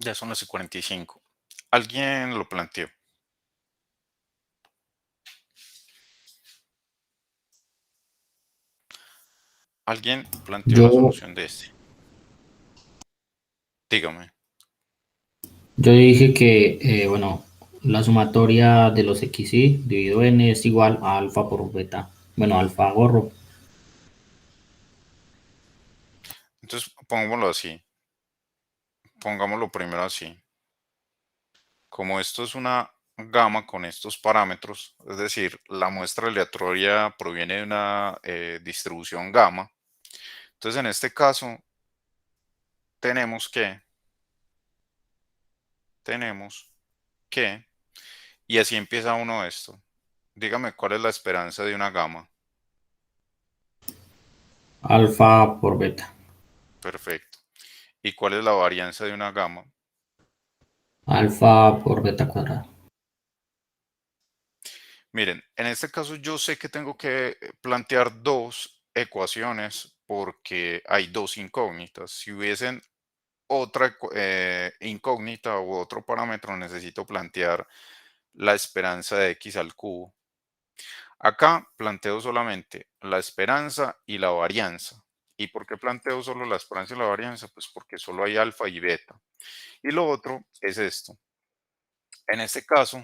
Ya son las 45. ¿Alguien lo planteó? ¿Alguien planteó la Yo, solución de este? Dígame. yo dije que, bueno, la sumatoria de los xy dividido n es igual a alfa por beta. Bueno, alfa gorro. Entonces, pongámoslo así. Pongámoslo primero así. Como esto es una gama con estos parámetros, es decir, la muestra aleatoria proviene de una distribución gamma. Entonces, en este caso, tenemos que, y así empieza uno esto. Dígame cuál es la esperanza de una gama. Alfa por beta. Perfecto. ¿Y cuál es la varianza de una gama? Alfa por beta cuadrado. Miren, en este caso yo sé que tengo que plantear dos ecuaciones porque hay dos incógnitas. Si hubiesen otra incógnita u otro parámetro, necesito plantear la esperanza de x al cubo. Acá planteo solamente la esperanza y la varianza. ¿Y por qué planteo solo la esperanza y la varianza? Pues porque solo hay alfa y beta. Y lo otro es esto. En este caso,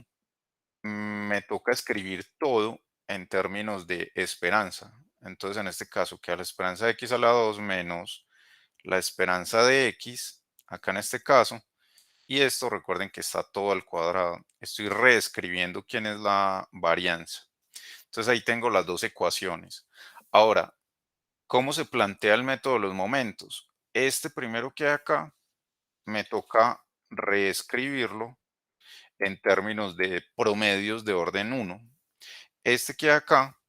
me toca escribir todo en términos de esperanza. Entonces, en este caso, queda la esperanza de x a la 2 menos la esperanza de x, acá en este caso, y esto recuerden que está todo al cuadrado. Estoy reescribiendo quién es la varianza. Entonces ahí tengo las dos ecuaciones. Ahora, ¿cómo se plantea el método de los momentos? Este primero que hay acá, me toca reescribirlo en términos de promedios de orden 1. Este que hay acá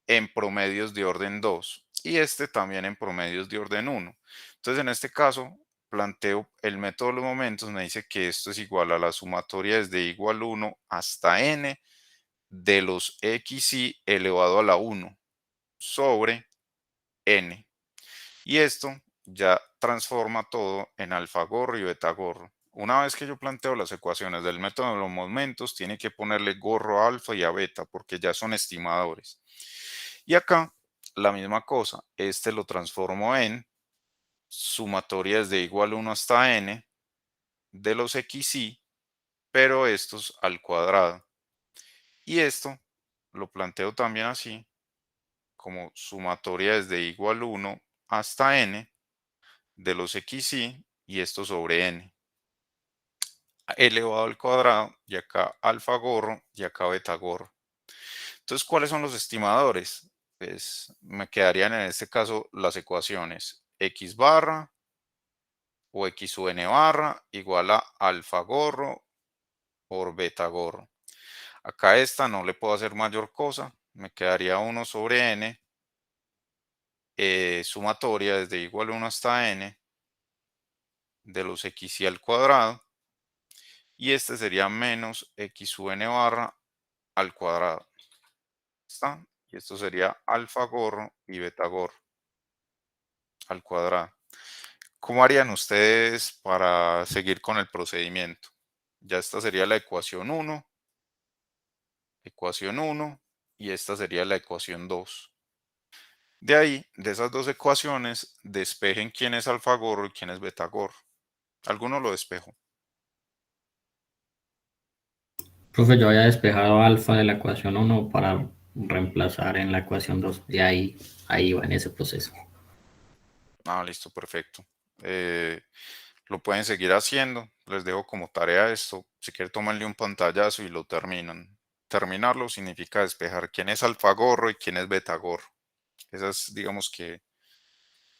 en promedios de orden 2 y este también en promedios de orden 1. Entonces, en este caso, planteo el método de los momentos, me dice que esto es igual a la sumatoria desde igual 1 hasta n de los xy elevado a la 1 sobre n. Y esto ya transforma todo en alfagorro y betagorro. Una vez que yo planteo las ecuaciones del método de los momentos, tiene que ponerle gorro a alfa y a beta porque ya son estimadores. Y acá la misma cosa, este lo transformo en sumatoria desde igual 1 hasta n de los xy, pero estos al cuadrado. Y esto lo planteo también así, como sumatoria desde igual 1 hasta n de los xy y esto sobre n elevado al cuadrado y acá alfa gorro y acá beta gorro. Entonces, ¿cuáles son los estimadores? Pues me quedarían en este caso las ecuaciones x barra o x sub n barra igual a alfa gorro por beta gorro. Acá esta no le puedo hacer mayor cosa, me quedaría 1 sobre n sumatoria desde igual 1 hasta n de los xy al cuadrado y este sería menos x sub n barra al cuadrado. ¿Está? Y esto sería alfa gorro y beta gorro al cuadrado. ¿Cómo harían ustedes para seguir con el procedimiento? Ya esta sería la ecuación 1 y esta sería la ecuación 2. De ahí, de esas dos ecuaciones, despejen quién es alfa gorro y quién es beta gorro. ¿Alguno lo despejó? Profe, yo había despejado alfa de la ecuación 1 para reemplazar en la ecuación 2. Y ahí va en ese proceso. Ah, listo, perfecto. Lo pueden seguir haciendo. Les dejo como tarea esto. Si quieren, tómenle un pantallazo y lo terminan. Terminarlo significa despejar quién es alfagorro y quién es betagorro. Ese es, digamos que,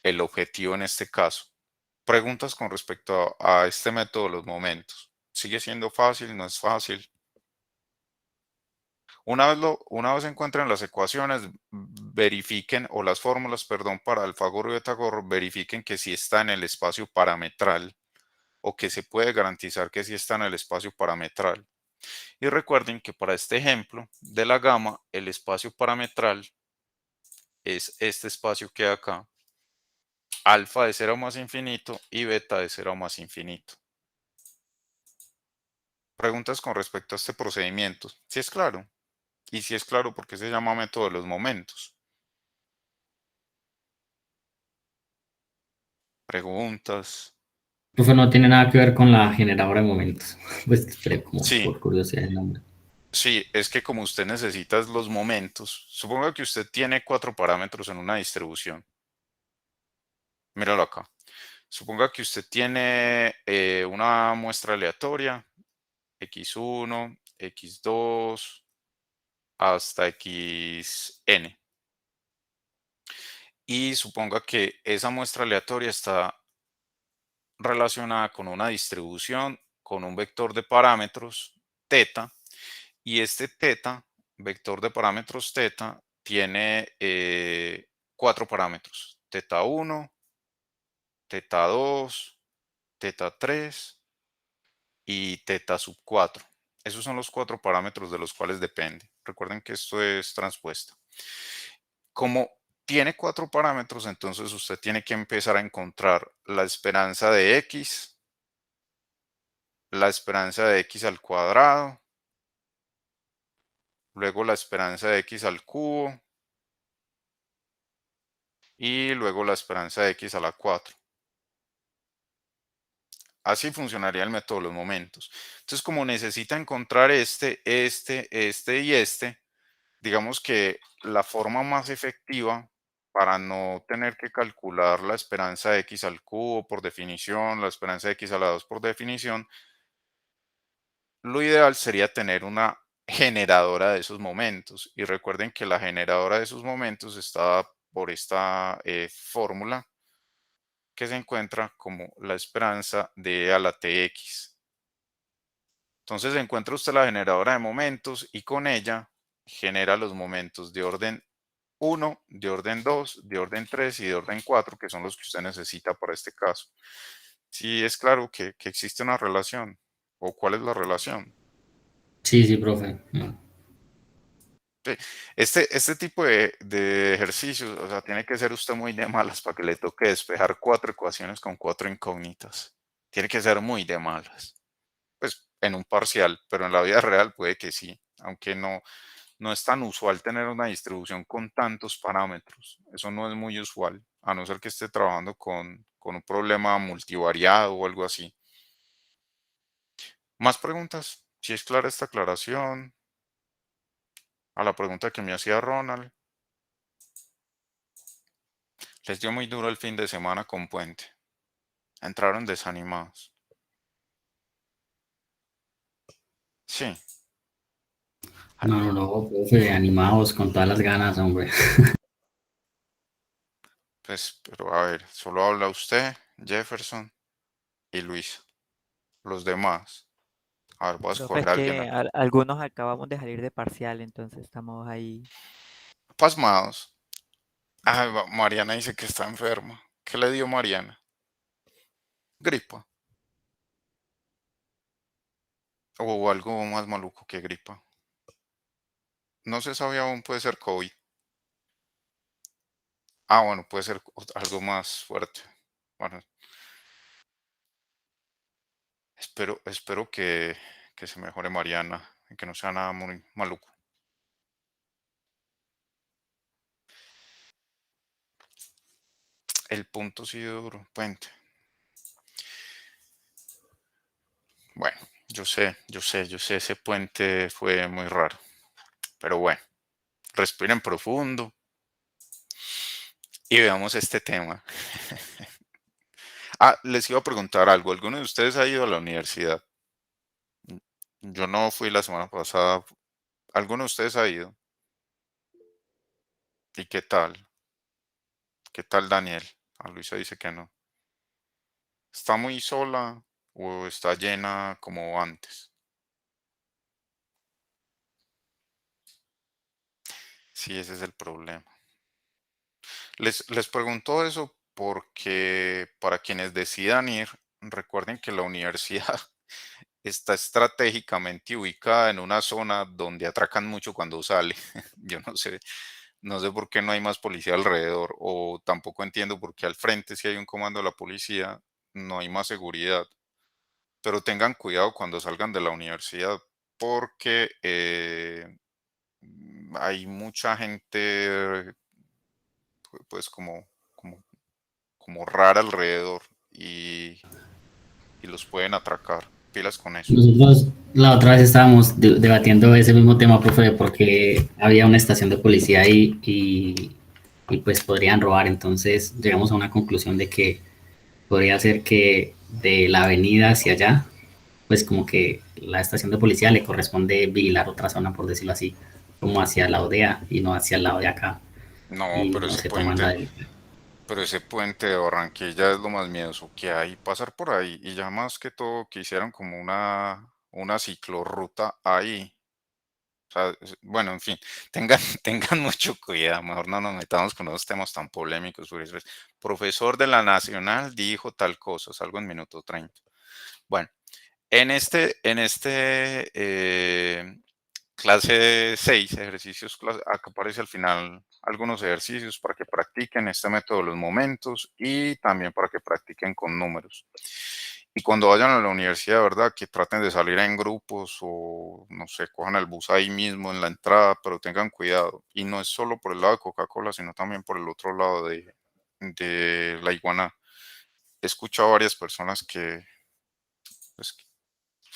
el objetivo en este caso. Preguntas con respecto a este método de los momentos. ¿Sigue siendo fácil? ¿No es fácil? Una vez encuentren las ecuaciones, verifiquen, o las fórmulas, perdón, para alfagorro y betagorro, verifiquen que sí está en el espacio parametral o que se puede garantizar que sí está en el espacio parametral. Y recuerden que para este ejemplo de la gama, el espacio parametral es este espacio que hay acá, alfa de 0 más infinito y beta de 0 más infinito. Preguntas con respecto a este procedimiento. ¿Si es claro? Y si es claro, ¿por qué se llama método de los momentos? Preguntas. Profe, no tiene nada que ver con la generadora de momentos. Pues esperé como Sí, por curiosidad el nombre. sí, es que como usted necesita los momentos, suponga que usted tiene 4 parámetros en una distribución. Míralo acá. Suponga que usted tiene una muestra aleatoria, x1, x2, hasta xn. Y suponga que esa muestra aleatoria está relacionada con una distribución con un vector de parámetros teta, y este teta, vector de parámetros teta, tiene 4 parámetros: teta 1, teta 2, teta 3 y teta sub 4. Esos son los 4 parámetros de los cuales depende. Recuerden que esto es transpuesta. Como tiene 4 parámetros, entonces usted tiene que empezar a encontrar la esperanza de x, la esperanza de x al cuadrado, luego la esperanza de x al cubo y luego la esperanza de x a la 4. Así funcionaría el método de los momentos. Entonces, como necesita encontrar este y este, digamos que la forma más efectiva para no tener que calcular la esperanza de x al cubo por definición, la esperanza de x a la 2 por definición, lo ideal sería tener una generadora de esos momentos. Y recuerden que la generadora de esos momentos está por esta fórmula que se encuentra como la esperanza de e a la tx. Entonces encuentra usted la generadora de momentos y con ella genera los momentos de orden 1, de orden 2, de orden 3 y de orden 4, que son los que usted necesita para este caso. Sí, es claro que existe una relación. ¿O cuál es la relación? Sí, sí, profe. No. Sí, este tipo de ejercicios, o sea, tiene que ser usted muy de malas para que le toque despejar 4 ecuaciones con 4 incógnitas. Tiene que ser muy de malas. Pues en un parcial, pero en la vida real puede que sí, aunque no es tan usual tener una distribución con tantos parámetros. Eso no es muy usual, a no ser que esté trabajando con un problema multivariado o algo así. ¿Más preguntas? Si es clara esta aclaración, a la pregunta que me hacía Ronald. Les dio muy duro el fin de semana con puente. Entraron desanimados. Sí, No, no, no, profe, animados con todas las ganas, hombre. pues, pero a ver, solo habla usted, Jefferson y Luis. Los demás. A ver, voy a Profe, escoger es a alguien que acá. algunos acabamos de salir de parcial, entonces estamos ahí. Pasmados. Ay, Mariana dice que está enferma. ¿Qué le dio Mariana? Gripa. O algo más maluco que gripa. No se sabe aún, puede ser COVID. Ah, bueno, puede ser algo más fuerte. Bueno, espero que se mejore Mariana y que no sea nada muy maluco. El punto sí duro, puente. Bueno, yo sé, ese puente fue muy raro. Pero bueno, respiren profundo y veamos este tema. Ah, les iba a preguntar algo. ¿Alguno de ustedes ha ido a la universidad? Yo no fui la semana pasada. ¿Alguno de ustedes ha ido? ¿Y qué tal? ¿Qué tal Daniel? A Luisa dice que no. ¿Está muy sola o está llena como antes? Sí, ese es el problema. Les pregunto eso porque para quienes decidan ir, recuerden que la universidad está estratégicamente ubicada en una zona donde atracan mucho cuando sale. Yo no sé No sé por qué no hay más policía alrededor, o tampoco entiendo por qué al frente, si hay un comando de la policía, no hay más seguridad. Pero tengan cuidado cuando salgan de la universidad, porque hay mucha gente, pues como, como rara alrededor y los pueden atracar. Pilas con eso. Nosotros la otra vez estábamos debatiendo ese mismo tema, profe, porque había una estación de policía ahí y pues podrían robar. Entonces llegamos a una conclusión de que podría ser que de la avenida hacia allá, pues como que la estación de policía le corresponde vigilar otra zona, por decirlo así, como hacia la ODEA y no hacia el lado de acá. No, Y no se toman la del... pero ese puente de Barranquilla es lo más miedoso que hay, pasar por ahí. Y ya más que todo que hicieron como una ciclorruta ahí. O sea, bueno, en fin, tengan, tengan mucho cuidado, mejor no nos metamos con esos temas tan polémicos. Porque eso es, profesor de la Nacional dijo tal cosa, salgo en minuto 30. Bueno, en este clase 6 ejercicios, acá aparece al final algunos ejercicios para que practiquen este método de los momentos y también para que practiquen con números. Y cuando vayan a la universidad, ¿verdad? Que traten de salir en grupos o, no sé, cojan el bus ahí mismo en la entrada, pero tengan cuidado. Y no es solo por el lado de Coca-Cola, sino también por el otro lado de la iguana. He escuchado a varias personas pues, que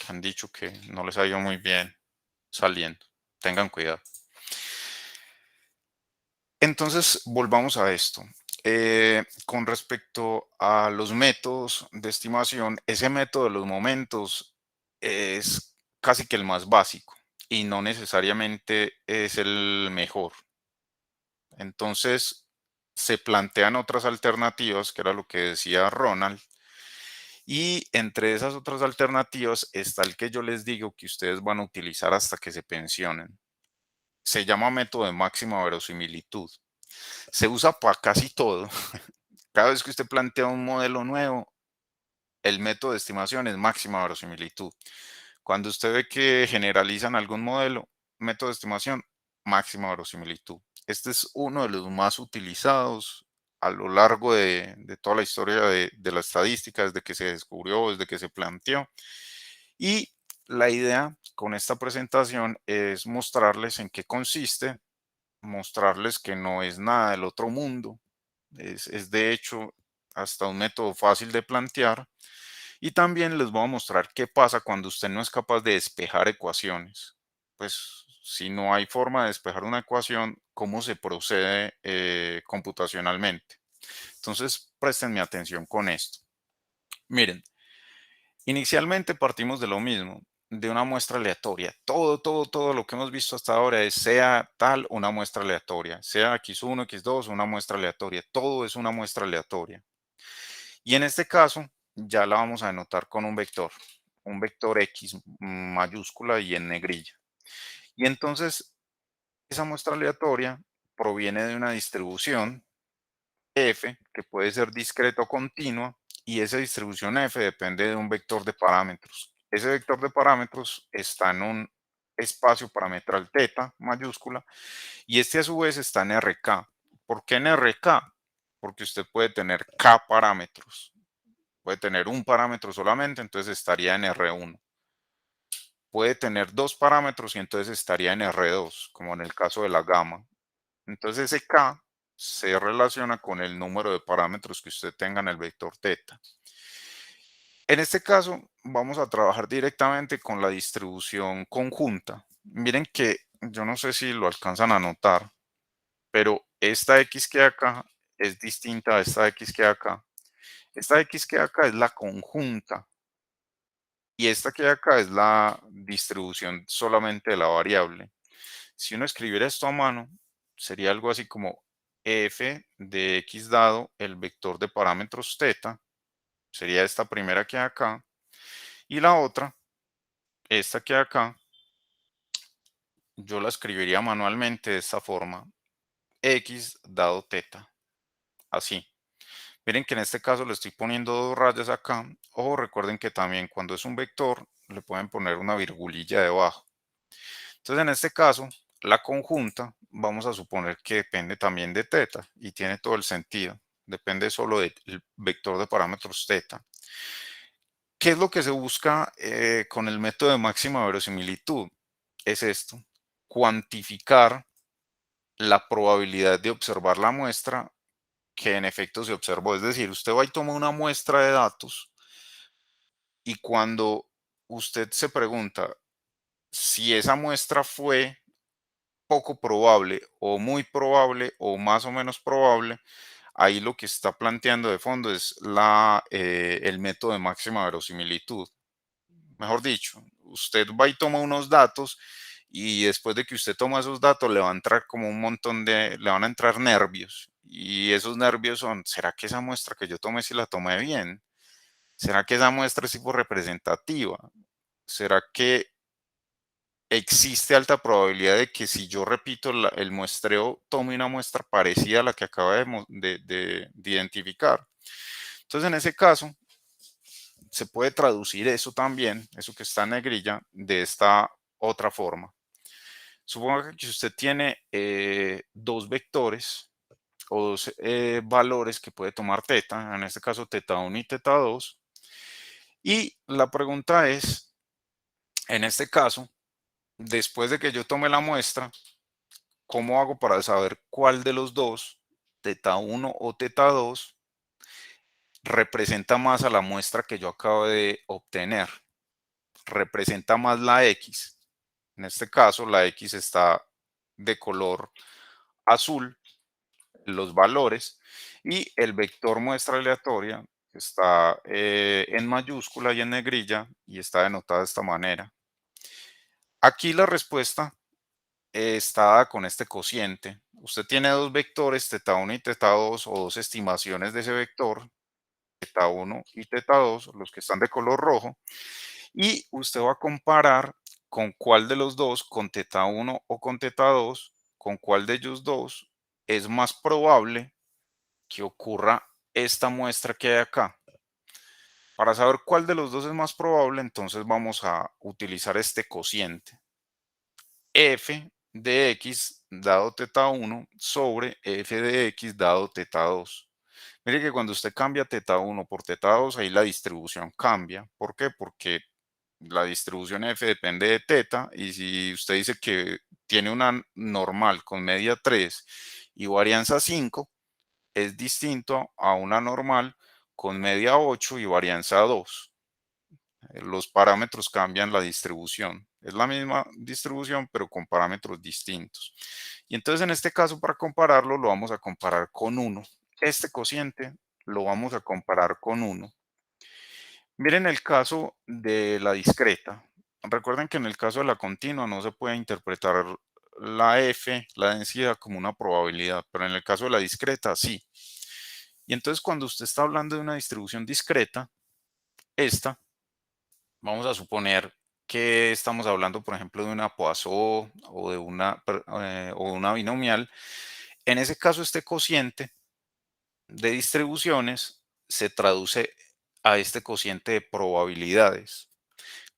han dicho que no les ha ido muy bien saliendo. Tengan cuidado. Entonces, volvamos a esto. Con respecto a los métodos de estimación, ese método de los momentos es casi que el más básico y no necesariamente es el mejor. Entonces, se plantean otras alternativas, que era lo que decía Ronald, y entre esas otras alternativas está el que yo les digo que ustedes van a utilizar hasta que se pensionen. Se llama método de máxima verosimilitud. Se usa para casi todo. Cada vez que usted plantea un modelo nuevo, el método de estimación es máxima verosimilitud. Cuando usted ve que generalizan algún modelo, método de estimación, máxima verosimilitud. Este es uno de los más utilizados a lo largo de toda la historia de la estadística, desde que se descubrió, desde que se planteó. Y la idea con esta presentación es mostrarles en qué consiste, mostrarles que no es nada del otro mundo, es de hecho hasta un método fácil de plantear y también les voy a mostrar qué pasa cuando usted no es capaz de despejar ecuaciones. Pues si no hay forma de despejar una ecuación, ¿cómo se procede computacionalmente? Entonces, presten mi atención con esto. Miren, inicialmente partimos de lo mismo, de una muestra aleatoria. Todo lo que hemos visto hasta ahora es sea tal una muestra aleatoria, sea x1, x2, una muestra aleatoria. Todo es una muestra aleatoria. Y en este caso ya la vamos a denotar con un vector x mayúscula y en negrilla. Y entonces esa muestra aleatoria proviene de una distribución f que puede ser discreta o continua y esa distribución f depende de un vector de parámetros. Ese vector de parámetros está en un espacio parametral teta mayúscula y este a su vez está en RK. ¿Por qué en RK? Porque usted puede tener k parámetros. Puede tener un parámetro solamente, entonces estaría en R1. Puede tener dos parámetros y entonces estaría en R2, como en el caso de la gama. Entonces ese K se relaciona con el número de parámetros que usted tenga en el vector teta. En este caso, vamos a trabajar directamente con la distribución conjunta. Miren que yo no sé si lo alcanzan a notar, pero esta X que hay acá es distinta a esta X que hay acá. Esta X que hay acá es la conjunta y esta que hay acá es la distribución solamente de la variable. Si uno escribiera esto a mano, sería algo así como f de x dado el vector de parámetros teta, sería esta primera que hay acá, y la otra, esta que hay acá, yo la escribiría manualmente de esta forma, x dado teta, así. Miren que en este caso le estoy poniendo dos rayas acá, o recuerden que también cuando es un vector le pueden poner una virgulilla debajo. Entonces en este caso, la conjunta vamos a suponer que depende también de teta y tiene todo el sentido. Depende solo del vector de parámetros teta. ¿Qué es lo que se busca con el método de máxima verosimilitud? Es esto, cuantificar la probabilidad de observar la muestra que en efecto se observó. Es decir, usted va y toma una muestra de datos y cuando usted se pregunta si esa muestra fue poco probable o muy probable o más o menos probable, ahí lo que está planteando de fondo es el método de máxima verosimilitud. Mejor dicho, usted va y toma unos datos y después de que usted toma esos datos le va a entrar como un montón le van a entrar nervios. Y esos nervios son, ¿será que esa muestra que yo tomé si la tomé bien? ¿Será que esa muestra es tipo representativa? ¿Será que existe alta probabilidad de que si yo repito el muestreo tome una muestra parecida a la que acaba de identificar? Entonces, en ese caso, se puede traducir eso también, eso que está en negrilla, de esta otra forma. Suponga que usted tiene dos vectores o dos valores que puede tomar teta, en este caso teta 1 y teta 2. Y la pregunta es, en este caso, después de que yo tome la muestra, ¿cómo hago para saber cuál de los dos, teta 1 o teta 2, representa más a la muestra que yo acabo de obtener? Representa más la X. En este caso, la X está de color azul, los valores, y el vector muestra aleatoria está en mayúscula y en negrilla y está denotada de esta manera. Aquí la respuesta está dada con este cociente. Usted tiene dos vectores, teta 1 y teta 2, o dos estimaciones de ese vector, teta 1 y teta 2, los que están de color rojo, y usted va a comparar con cuál de los dos, con teta 1 o con teta 2, con cuál de ellos dos es más probable que ocurra esta muestra que hay acá. Para saber cuál de los dos es más probable, entonces vamos a utilizar este cociente. F de x dado teta 1 sobre f de x dado teta 2. Mire que cuando usted cambia teta 1 por teta 2, ahí la distribución cambia. ¿Por qué? Porque la distribución f depende de teta y si usted dice que tiene una normal con media 3 y varianza 5, es distinto a una normal con media 8 y varianza 2. Los parámetros cambian la distribución. Es la misma distribución, pero con parámetros distintos. Y entonces en este caso, para compararlo, lo vamos a comparar con 1. Este cociente lo vamos a comparar con 1. Miren el caso de la discreta. Recuerden que en el caso de la continua no se puede interpretar la F, la densidad, como una probabilidad, pero en el caso de la discreta sí. Y entonces cuando usted está hablando de una distribución discreta, esta, vamos a suponer que estamos hablando, por ejemplo, de una Poisson o de una binomial. En ese caso, este cociente de distribuciones se traduce a este cociente de probabilidades.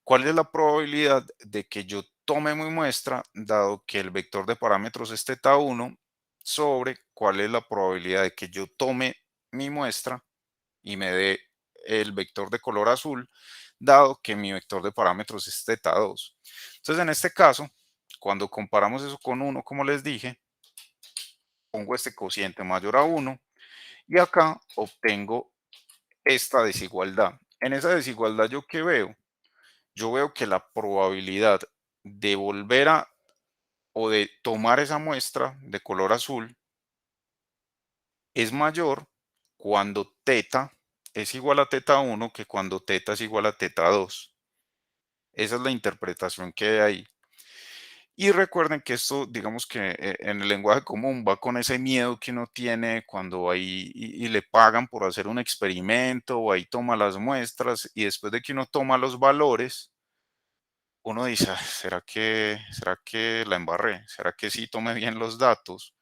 ¿Cuál es la probabilidad de que yo tome mi muestra, dado que el vector de parámetros es teta 1, sobre cuál es la probabilidad de que yo tome mi muestra y me dé el vector de color azul, dado que mi vector de parámetros es teta 2? Entonces, en este caso, cuando comparamos eso con 1, como les dije, pongo este cociente mayor a 1 y acá obtengo esta desigualdad. En esa desigualdad, ¿yo qué veo? Yo veo que la probabilidad de volver a o de tomar esa muestra de color azul es mayor cuando teta es igual a teta 1 que cuando teta es igual a teta 2. Esa es la interpretación que hay ahí. Y recuerden que esto, digamos que en el lenguaje común va con ese miedo que uno tiene cuando ahí y le pagan por hacer un experimento o ahí toma las muestras y después de que uno toma los valores, uno dice: "Ah, ¿será que la embarré? ¿Será que sí tomé bien los datos?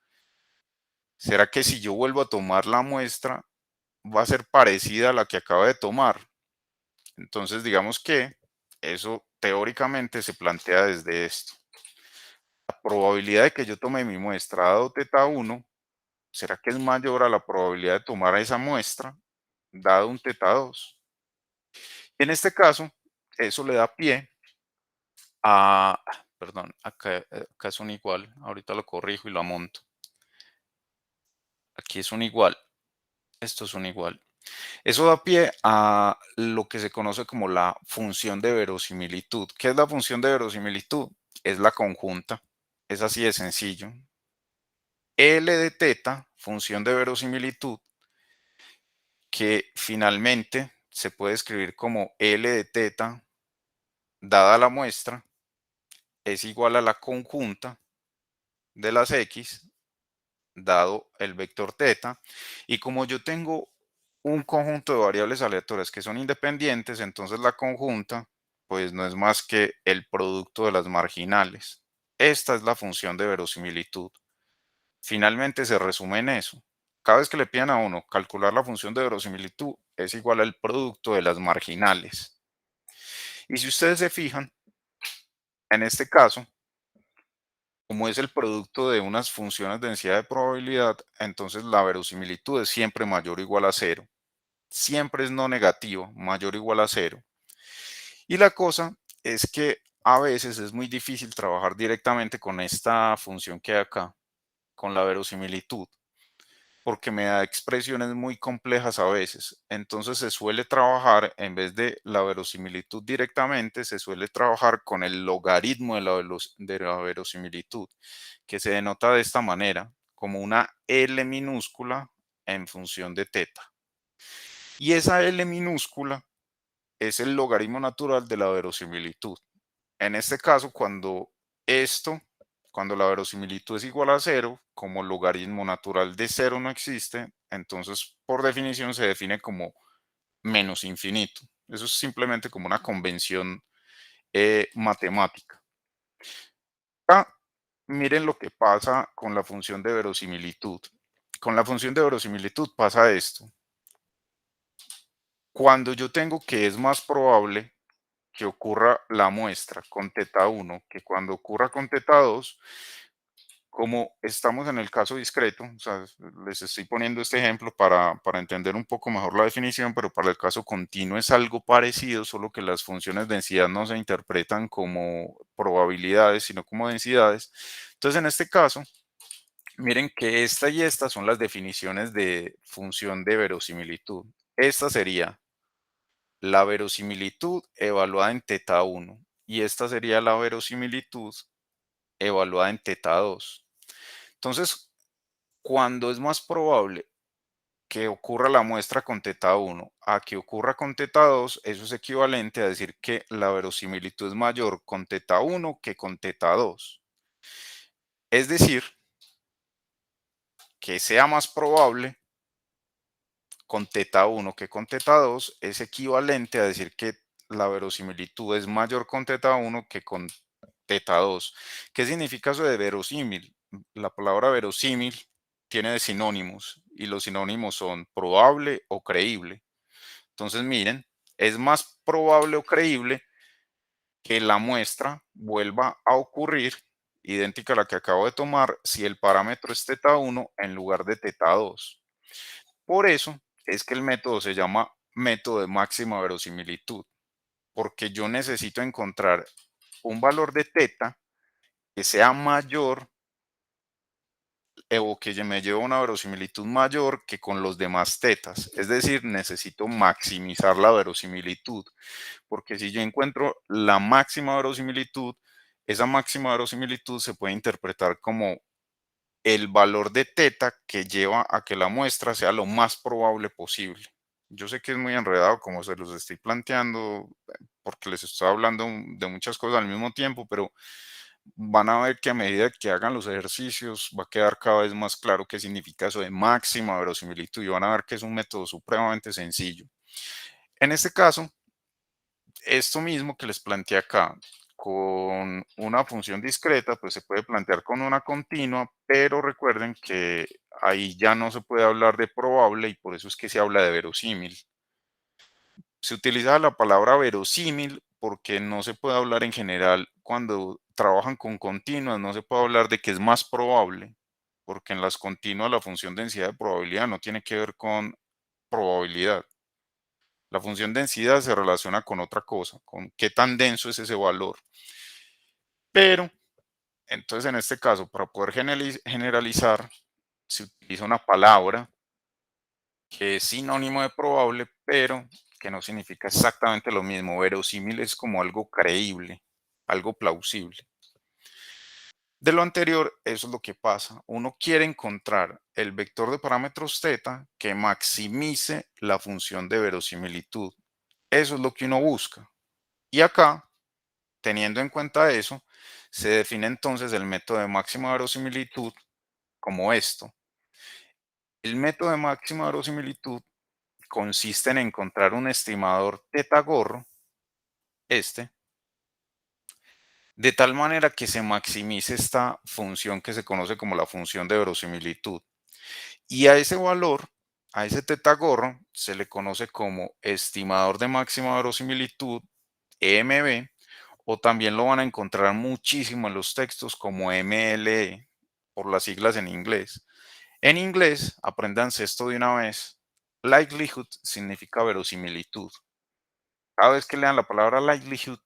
¿Será que si yo vuelvo a tomar la muestra va a ser parecida a la que acabo de tomar?". Entonces, digamos que eso teóricamente se plantea desde esto. la probabilidad de que yo tome mi muestra dado teta 1, ¿será que es mayor a la probabilidad de tomar esa muestra dado un teta 2? En este caso, eso le da pie a, perdón, acá es un igual, ahorita lo corrijo y lo amonto. Aquí es un igual, esto es un igual. Eso da pie a lo que se conoce como la función de verosimilitud. ¿Qué es la función de verosimilitud? Es la conjunta, es así de sencillo. L de teta, función de verosimilitud, que finalmente se puede escribir como L de teta dada la muestra, es igual a la conjunta de las X dado el vector teta. Y como yo tengo un conjunto de variables aleatorias que son independientes, entonces la conjunta pues no es más que el producto de las marginales. Esta es la función de verosimilitud. Finalmente se resume en eso. Cada vez que le pidan a uno calcular la función de verosimilitud es igual al producto de las marginales. Y si ustedes se fijan, en este caso, como es el producto de unas funciones de densidad de probabilidad, entonces la verosimilitud es siempre mayor o igual a 0. Siempre es no negativo, mayor o igual a 0. Y la cosa es que a veces es muy difícil trabajar directamente con esta función que hay acá, con la verosimilitud, porque me da expresiones muy complejas a veces. Entonces se suele trabajar, en vez de la verosimilitud directamente, se suele trabajar con el logaritmo de la verosimilitud, que se denota de esta manera, como una L minúscula en función de teta. Y esa L minúscula es el logaritmo natural de la verosimilitud. En este caso, cuando la verosimilitud es igual a 0, como logaritmo natural de 0 no existe, entonces por definición se define como menos infinito. Eso es simplemente como una convención matemática. Acá, miren lo que pasa con la función de verosimilitud. Con la función de verosimilitud pasa esto. Cuando yo tengo que es más probable que ocurra la muestra con teta 1 que cuando ocurra con teta 2, como estamos en el caso discreto, o sea, les estoy poniendo este ejemplo para entender un poco mejor la definición, pero para el caso continuo es algo parecido, solo que las funciones de densidad no se interpretan como probabilidades, sino como densidades. Entonces, en este caso, miren que esta y esta son las definiciones de función de verosimilitud. Esta sería la verosimilitud evaluada en teta 1 y esta sería la verosimilitud evaluada en teta 2. Entonces, cuando es más probable que ocurra la muestra con teta 1 a que ocurra con teta 2, eso es equivalente a decir que la verosimilitud es mayor con teta 1 que con teta 2. Es decir, que sea más probable con teta 1 que con teta 2 es equivalente a decir que la verosimilitud es mayor con teta 1 que con teta 2. ¿Qué significa eso de verosímil? La palabra verosímil tiene de sinónimos y los sinónimos son probable o creíble. Entonces, miren, es más probable o creíble que la muestra vuelva a ocurrir idéntica a la que acabo de tomar si el parámetro es teta 1 en lugar de teta 2. Por eso es que el método se llama método de máxima verosimilitud, porque yo necesito encontrar un valor de teta que sea mayor o que me lleve una verosimilitud mayor que con los demás tetas. Es decir, necesito maximizar la verosimilitud, porque si yo encuentro la máxima verosimilitud, esa máxima verosimilitud se puede interpretar como el valor de teta que lleva a que la muestra sea lo más probable posible. Yo sé que es muy enredado como se los estoy planteando, porque les estoy hablando de muchas cosas al mismo tiempo, pero van a ver que a medida que hagan los ejercicios va a quedar cada vez más claro qué significa eso de máxima verosimilitud y van a ver que es un método supremamente sencillo. En este caso, esto mismo que les planteé acá, con una función discreta, pues se puede plantear con una continua, pero recuerden que ahí ya no se puede hablar de probable y por eso es que se habla de verosímil. Se utiliza la palabra verosímil porque no se puede hablar en general cuando trabajan con continuas, no se puede hablar de que es más probable, porque en las continuas la función densidad de probabilidad no tiene que ver con probabilidad. La función densidad se relaciona con otra cosa, con qué tan denso es ese valor. Pero, entonces en este caso, para poder generalizar, se utiliza una palabra que es sinónimo de probable, pero que no significa exactamente lo mismo. Verosímil es como algo creíble, algo plausible. De lo anterior, eso es lo que pasa. Uno quiere encontrar el vector de parámetros θ que maximice la función de verosimilitud. Eso es lo que uno busca. Y acá, teniendo en cuenta eso, se define entonces el método de máxima verosimilitud como esto. El método de máxima verosimilitud consiste en encontrar un estimador θ gorro, de tal manera que se maximice esta función que se conoce como la función de verosimilitud. Y a ese valor, a ese θ gorro, se le conoce como estimador de máxima verosimilitud, EMB, o también lo van a encontrar muchísimo en los textos como MLE, por las siglas en inglés. En inglés, apréndanse esto de una vez. Likelihood significa verosimilitud. Cada vez que lean la palabra likelihood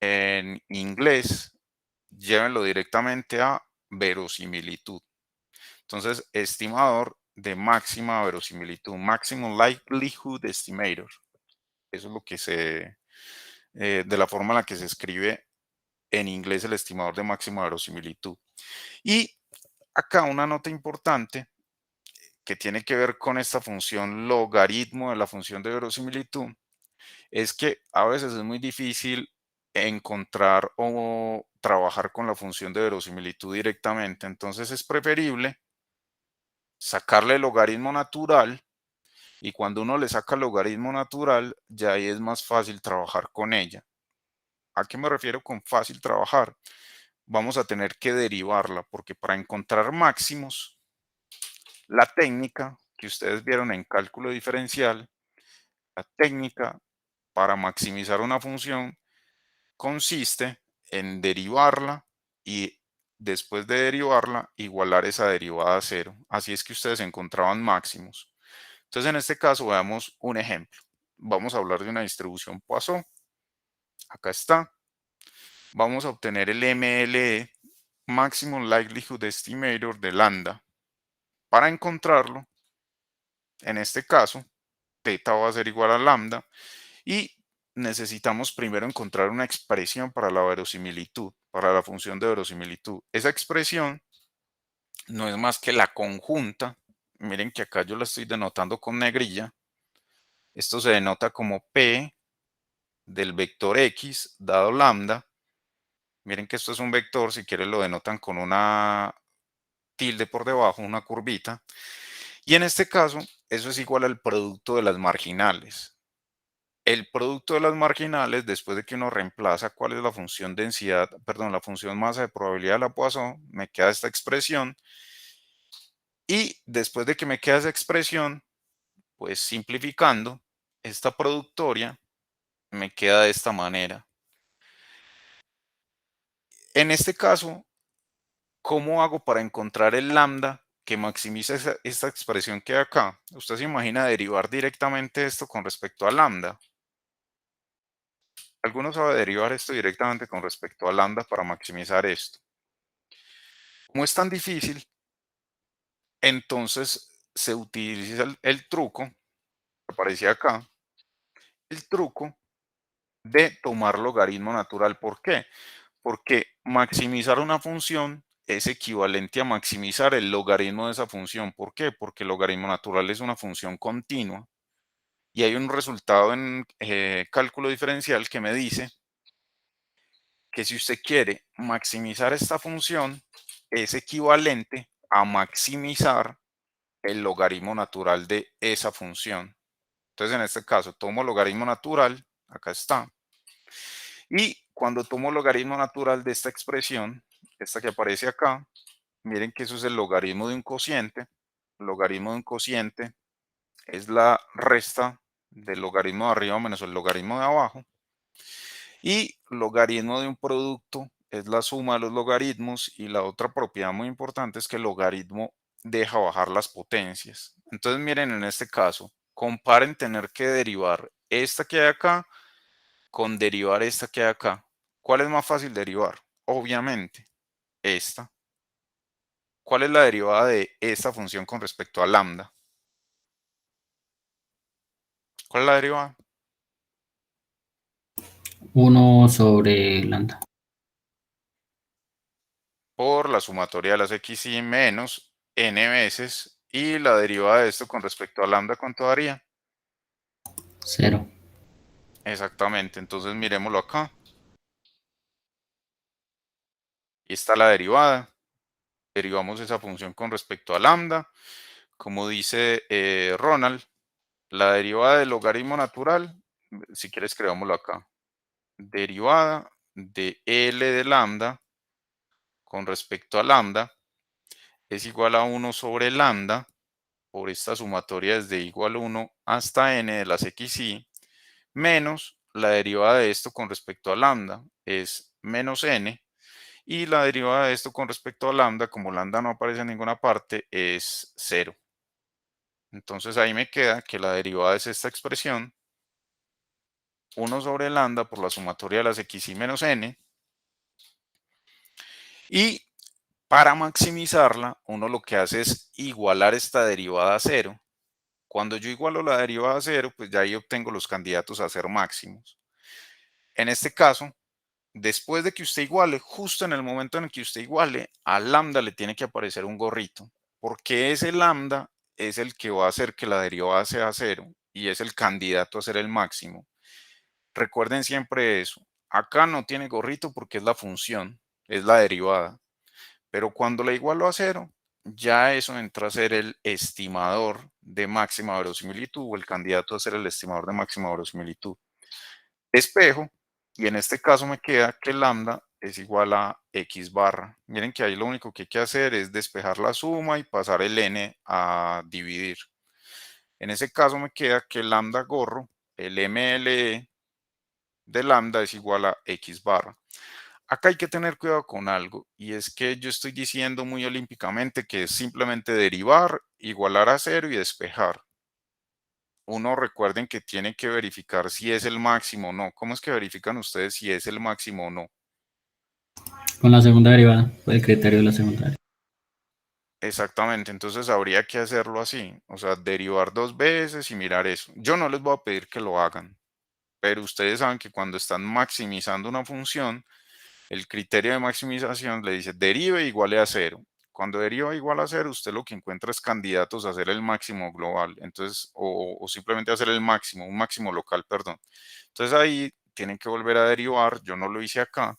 en inglés, llévenlo directamente a verosimilitud. Entonces, estimador de máxima verosimilitud, maximum likelihood estimator. Eso es lo que de la forma en la que se escribe en inglés el estimador de máxima verosimilitud. Y acá una nota importante que tiene que ver con esta función logaritmo de la función de verosimilitud, es que a veces es muy difícil encontrar o trabajar con la función de verosimilitud directamente. Entonces es preferible sacarle el logaritmo natural, y cuando uno le saca el logaritmo natural, ya ahí es más fácil trabajar con ella. ¿A qué me refiero con fácil trabajar? Vamos a tener que derivarla, porque para encontrar máximos, la técnica que ustedes vieron en cálculo diferencial, la técnica para maximizar una función consiste en derivarla y después de derivarla igualar esa derivada a cero. Así es que ustedes encontraban máximos. Entonces en este caso veamos un ejemplo. Vamos a hablar de una distribución Poisson. Acá está. Vamos a obtener el MLE, Maximum Likelihood Estimator de lambda. Para encontrarlo, en este caso, θ va a ser igual a lambda y necesitamos primero encontrar una expresión para la verosimilitud, para la función de verosimilitud. Esa expresión no es más que la conjunta. Miren que acá yo la estoy denotando con negrilla. Esto se denota como P del vector X dado lambda. Miren que esto es un vector, si quieren lo denotan con una tilde por debajo, una curvita. Y en este caso, eso es igual al producto de las marginales. El producto de las marginales, después de que uno reemplaza cuál es la función densidad, perdón, la función masa de probabilidad de la Poisson, me queda esta expresión. Y después de que me queda esa expresión, pues simplificando, esta productoria me queda de esta manera. En este caso, ¿cómo hago para encontrar el lambda que maximiza esta expresión que hay acá? Usted se imagina derivar directamente esto con respecto a lambda. ¿Alguno sabe derivar esto directamente con respecto a lambda para maximizar esto? Como es tan difícil, entonces se utiliza el truco, que aparecía acá, el truco de tomar logaritmo natural. ¿Por qué? Porque maximizar una función es equivalente a maximizar el logaritmo de esa función. ¿Por qué? Porque el logaritmo natural es una función continua y hay un resultado en cálculo diferencial que me dice que si usted quiere maximizar esta función es equivalente a maximizar el logaritmo natural de esa función. Entonces en este caso tomo logaritmo natural, acá está, y cuando tomo logaritmo natural de esta expresión, esta que aparece acá, miren que eso es el logaritmo de un cociente. El logaritmo de un cociente es la resta del logaritmo de arriba menos el logaritmo de abajo. Y logaritmo de un producto es la suma de los logaritmos, y la otra propiedad muy importante es que el logaritmo deja bajar las potencias. Entonces miren, en este caso, comparen tener que derivar esta que hay acá con derivar esta que hay acá. ¿Cuál es más fácil derivar? Obviamente, esta. ¿Cuál es la derivada de esta función con respecto a lambda? ¿Cuál es la derivada? 1 sobre lambda. Por la sumatoria de las xy menos n veces, y la derivada de esto con respecto a lambda, ¿cuánto daría? 0. Exactamente, entonces miremoslo acá. Y está la derivada. Derivamos esa función con respecto a lambda. Como dice Ronald, la derivada del logaritmo natural, si quieres escribámoslo acá. Derivada de L de lambda con respecto a lambda es igual a 1 sobre lambda por esta sumatoria desde igual 1 hasta n de las xy, menos la derivada de esto con respecto a lambda es menos n, y la derivada de esto con respecto a lambda, como lambda no aparece en ninguna parte, es 0. Entonces ahí me queda que la derivada es esta expresión, 1 sobre lambda por la sumatoria de las xy menos n, y para maximizarla, uno lo que hace es igualar esta derivada a 0. Cuando yo igualo la derivada a 0, pues ya ahí obtengo los candidatos a ser máximos. En este caso, después de que usted iguale, justo en el momento en el que usted iguale, a lambda le tiene que aparecer un gorrito, porque ese lambda es el que va a hacer que la derivada sea 0 y es el candidato a ser el máximo. Recuerden siempre eso. Acá no tiene gorrito porque es la función, es la derivada. Pero cuando la igualo a 0, ya eso entra a ser el estimador de máxima verosimilitud, o el candidato a ser el estimador de máxima verosimilitud. Despejo, y en este caso me queda que lambda es igual a x barra. Miren que ahí lo único que hay que hacer es despejar la suma y pasar el n a dividir. En ese caso me queda que lambda gorro, el MLE de lambda es igual a x barra. Acá hay que tener cuidado con algo, y es que yo estoy diciendo muy olímpicamente que es simplemente derivar, igualar a 0 y despejar. Uno, recuerden que tienen que verificar si es el máximo o no. ¿Cómo es que verifican ustedes si es el máximo o no? Con la segunda derivada, por el criterio de la segunda derivada. Exactamente, entonces habría que hacerlo así, o sea, derivar 2 veces y mirar eso. Yo no les voy a pedir que lo hagan, pero ustedes saben que cuando están maximizando una función, el criterio de maximización le dice derive igual a 0. Cuando deriva igual a 0, usted lo que encuentra es candidatos a hacer el máximo global, entonces, o simplemente hacer el máximo, un máximo local, perdón. Entonces ahí tienen que volver a derivar, yo no lo hice acá,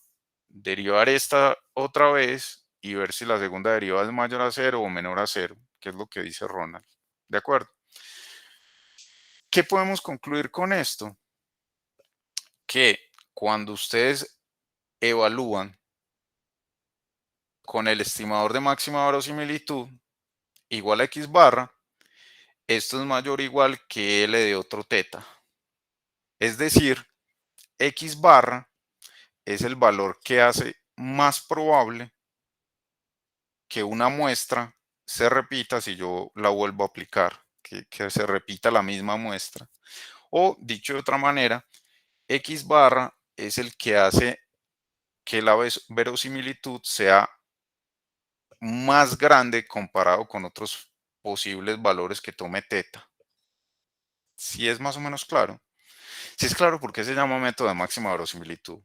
derivar esta otra vez y ver si la segunda derivada es mayor a 0 o menor a 0, que es lo que dice Ronald. ¿De acuerdo? ¿Qué podemos concluir con esto? Que cuando ustedes evalúan con el estimador de máxima verosimilitud igual a x barra, esto es mayor o igual que L de otro teta. Es decir, x barra es el valor que hace más probable que una muestra se repita si yo la vuelvo a aplicar, que se repita la misma muestra. O dicho de otra manera, x barra es el que hace que la verosimilitud sea más grande comparado con otros posibles valores que tome teta. Si es más o menos claro. Si es claro, ¿por qué se llama método de máxima verosimilitud?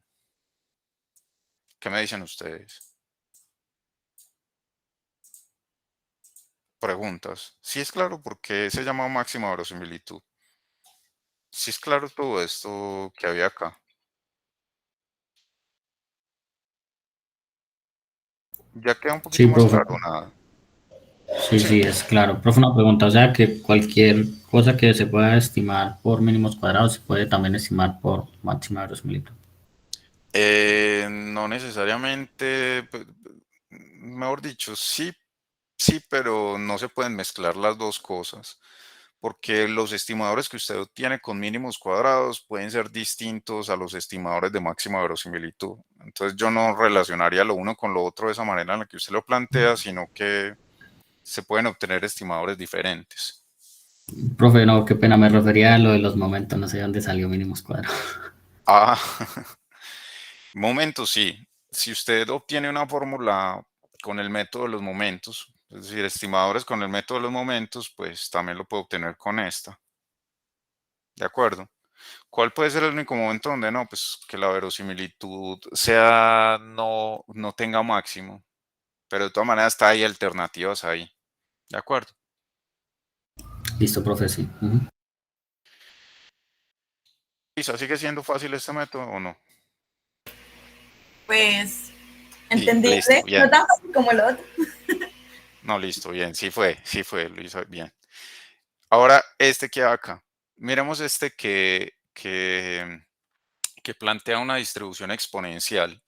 ¿Qué me dicen ustedes? Preguntas. Si es claro, ¿por qué se llama máxima verosimilitud? Si es claro todo esto que había acá. Ya queda un poquito Sí, más profe. claro, nada. Sí, Sí. sí, es claro. Profe, una pregunta. O sea, que cualquier cosa que se pueda estimar por mínimos cuadrados se puede también estimar por máxima verosimilitud. No necesariamente, mejor dicho, sí, sí, pero no se pueden mezclar las dos cosas. porque los estimadores que usted obtiene con mínimos cuadrados pueden ser distintos a los estimadores de máxima verosimilitud. Entonces yo no relacionaría lo uno con lo otro de esa manera en la que usted lo plantea, sino que se pueden obtener estimadores diferentes. Profe, no, qué pena, me refería a lo de los momentos, no sé dónde salió mínimos cuadrados. Ah, momentos, sí. Si usted obtiene una fórmula con el método de los momentos, es decir, estimadores con el método de los momentos, pues también lo puede obtener con esta. ¿De acuerdo? ¿Cuál puede ser el único momento donde no? Pues que la verosimilitud sea no tenga máximo, pero de todas maneras hay alternativas ahí. ¿De acuerdo? Listo, profe, sí. Ujú. Lisa, ¿sigue siendo fácil este método o no? Pues, Sí, listo, entendible, bien. no tan fácil como el otro. No, listo, bien. Sí fue, lo hizo bien. Ahora, este que acá. Miremos este que plantea una distribución exponencial.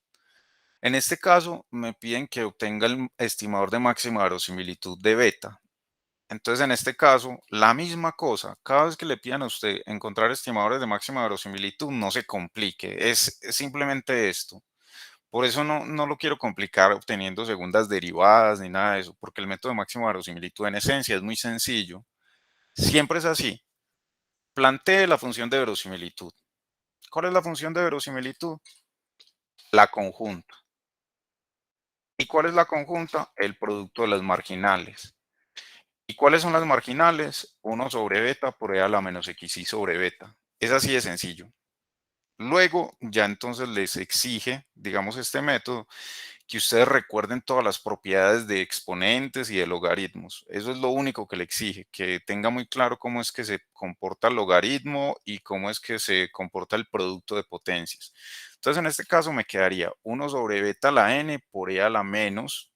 En este caso, me piden que obtenga el estimador de máxima verosimilitud de beta. Entonces, en este caso, la misma cosa. Cada vez que le pidan a usted encontrar estimadores de máxima verosimilitud, no se complique. Es simplemente esto. Por eso no lo quiero complicar obteniendo segundas derivadas ni nada de eso, porque el método de máxima verosimilitud en esencia es muy sencillo. Siempre es así. Plantee la función de verosimilitud. ¿Cuál es la función de verosimilitud? La conjunta. ¿Y cuál es la conjunta? El producto de las marginales. ¿Y cuáles son las marginales? 1 sobre beta por e a la menos xi sobre beta. Es así de sencillo. Luego, ya entonces les exige, digamos, este método, que ustedes recuerden todas las propiedades de exponentes y de logaritmos. Eso es lo único que le exige, que tenga muy claro cómo es que se comporta el logaritmo y cómo es que se comporta el producto de potencias. Entonces, en este caso me quedaría 1 sobre beta a la n por e a la menos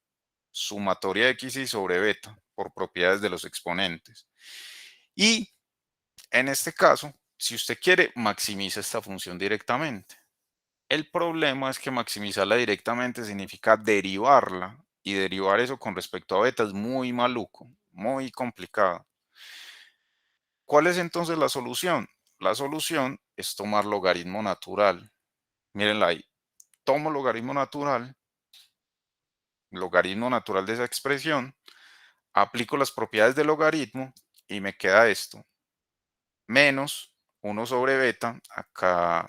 sumatoria de xi sobre beta por propiedades de los exponentes. Y en este caso, si usted quiere, maximiza esta función directamente. El problema es que maximizarla directamente significa derivarla, y derivar eso con respecto a beta es muy maluco, muy complicado. ¿Cuál es entonces la solución? La solución es tomar logaritmo natural. Mírenla ahí. Tomo logaritmo natural de esa expresión, aplico las propiedades del logaritmo y me queda esto. Menos 1 sobre beta, acá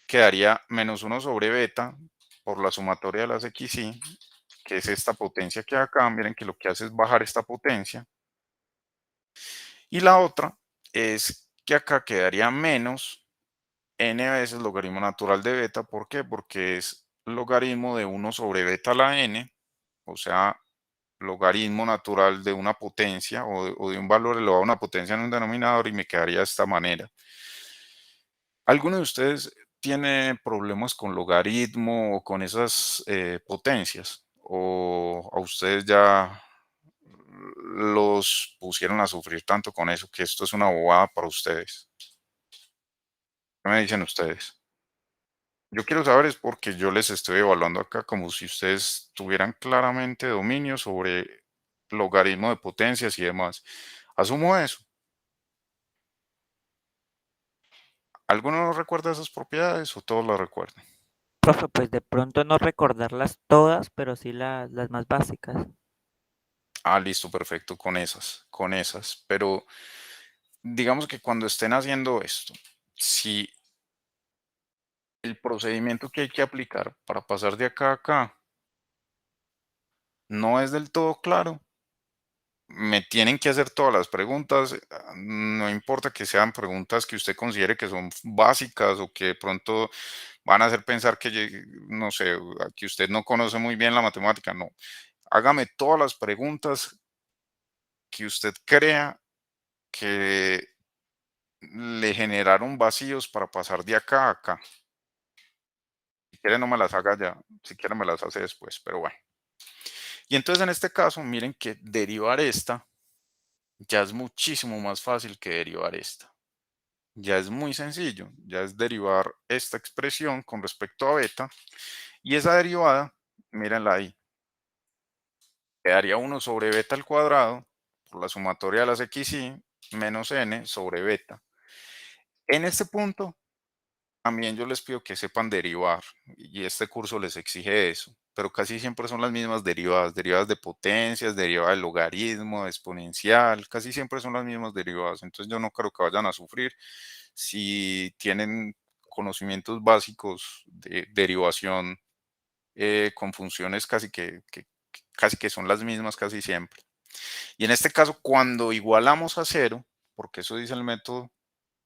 quedaría menos 1 sobre beta por la sumatoria de las xi, que es esta potencia que acá, miren que lo que hace es bajar esta potencia. Y la otra es que acá quedaría menos n veces logaritmo natural de beta. ¿Por qué? Porque es logaritmo de 1 sobre beta a la n, o sea, logaritmo natural de una potencia o de un valor elevado a una potencia en un denominador, y me quedaría de esta manera. ¿Alguno de ustedes tiene problemas con logaritmo o con esas potencias? ¿O a ustedes ya los pusieron a sufrir tanto con eso que esto es una bobada para ustedes? ¿Qué me dicen ustedes? Yo quiero saber es porque yo les estoy evaluando acá como si ustedes tuvieran claramente dominio sobre logaritmo de potencias y demás. Asumo eso. ¿Alguno no recuerda esas propiedades o todos las recuerdan? Profe, pues de pronto no recordarlas todas, pero sí las más básicas. Ah, listo, perfecto, con esas. Pero digamos que cuando estén haciendo esto, si el procedimiento que hay que aplicar para pasar de acá a acá no es del todo claro, me tienen que hacer todas las preguntas, no importa que sean preguntas que usted considere que son básicas o que de pronto van a hacer pensar que, no sé, que usted no conoce muy bien la matemática, no. Hágame todas las preguntas que usted crea que le generaron vacíos para pasar de acá a acá. Si quiere no me las haga ya, si quiere me las hace después, pero bueno. Y entonces en este caso, miren que derivar esta ya es muchísimo más fácil que derivar esta. Ya es muy sencillo, ya es derivar esta expresión con respecto a beta, y esa derivada, mírenla ahí, quedaría 1 sobre beta al cuadrado por la sumatoria de las xi menos n sobre beta. En este punto, también yo les pido que sepan derivar, y este curso les exige eso, pero casi siempre son las mismas derivadas, derivadas de potencias, derivada del logaritmo, de exponencial, casi siempre son las mismas derivadas, entonces yo no creo que vayan a sufrir si tienen conocimientos básicos de derivación con funciones casi que son las mismas casi siempre. Y en este caso, cuando igualamos a cero, porque eso dice el método,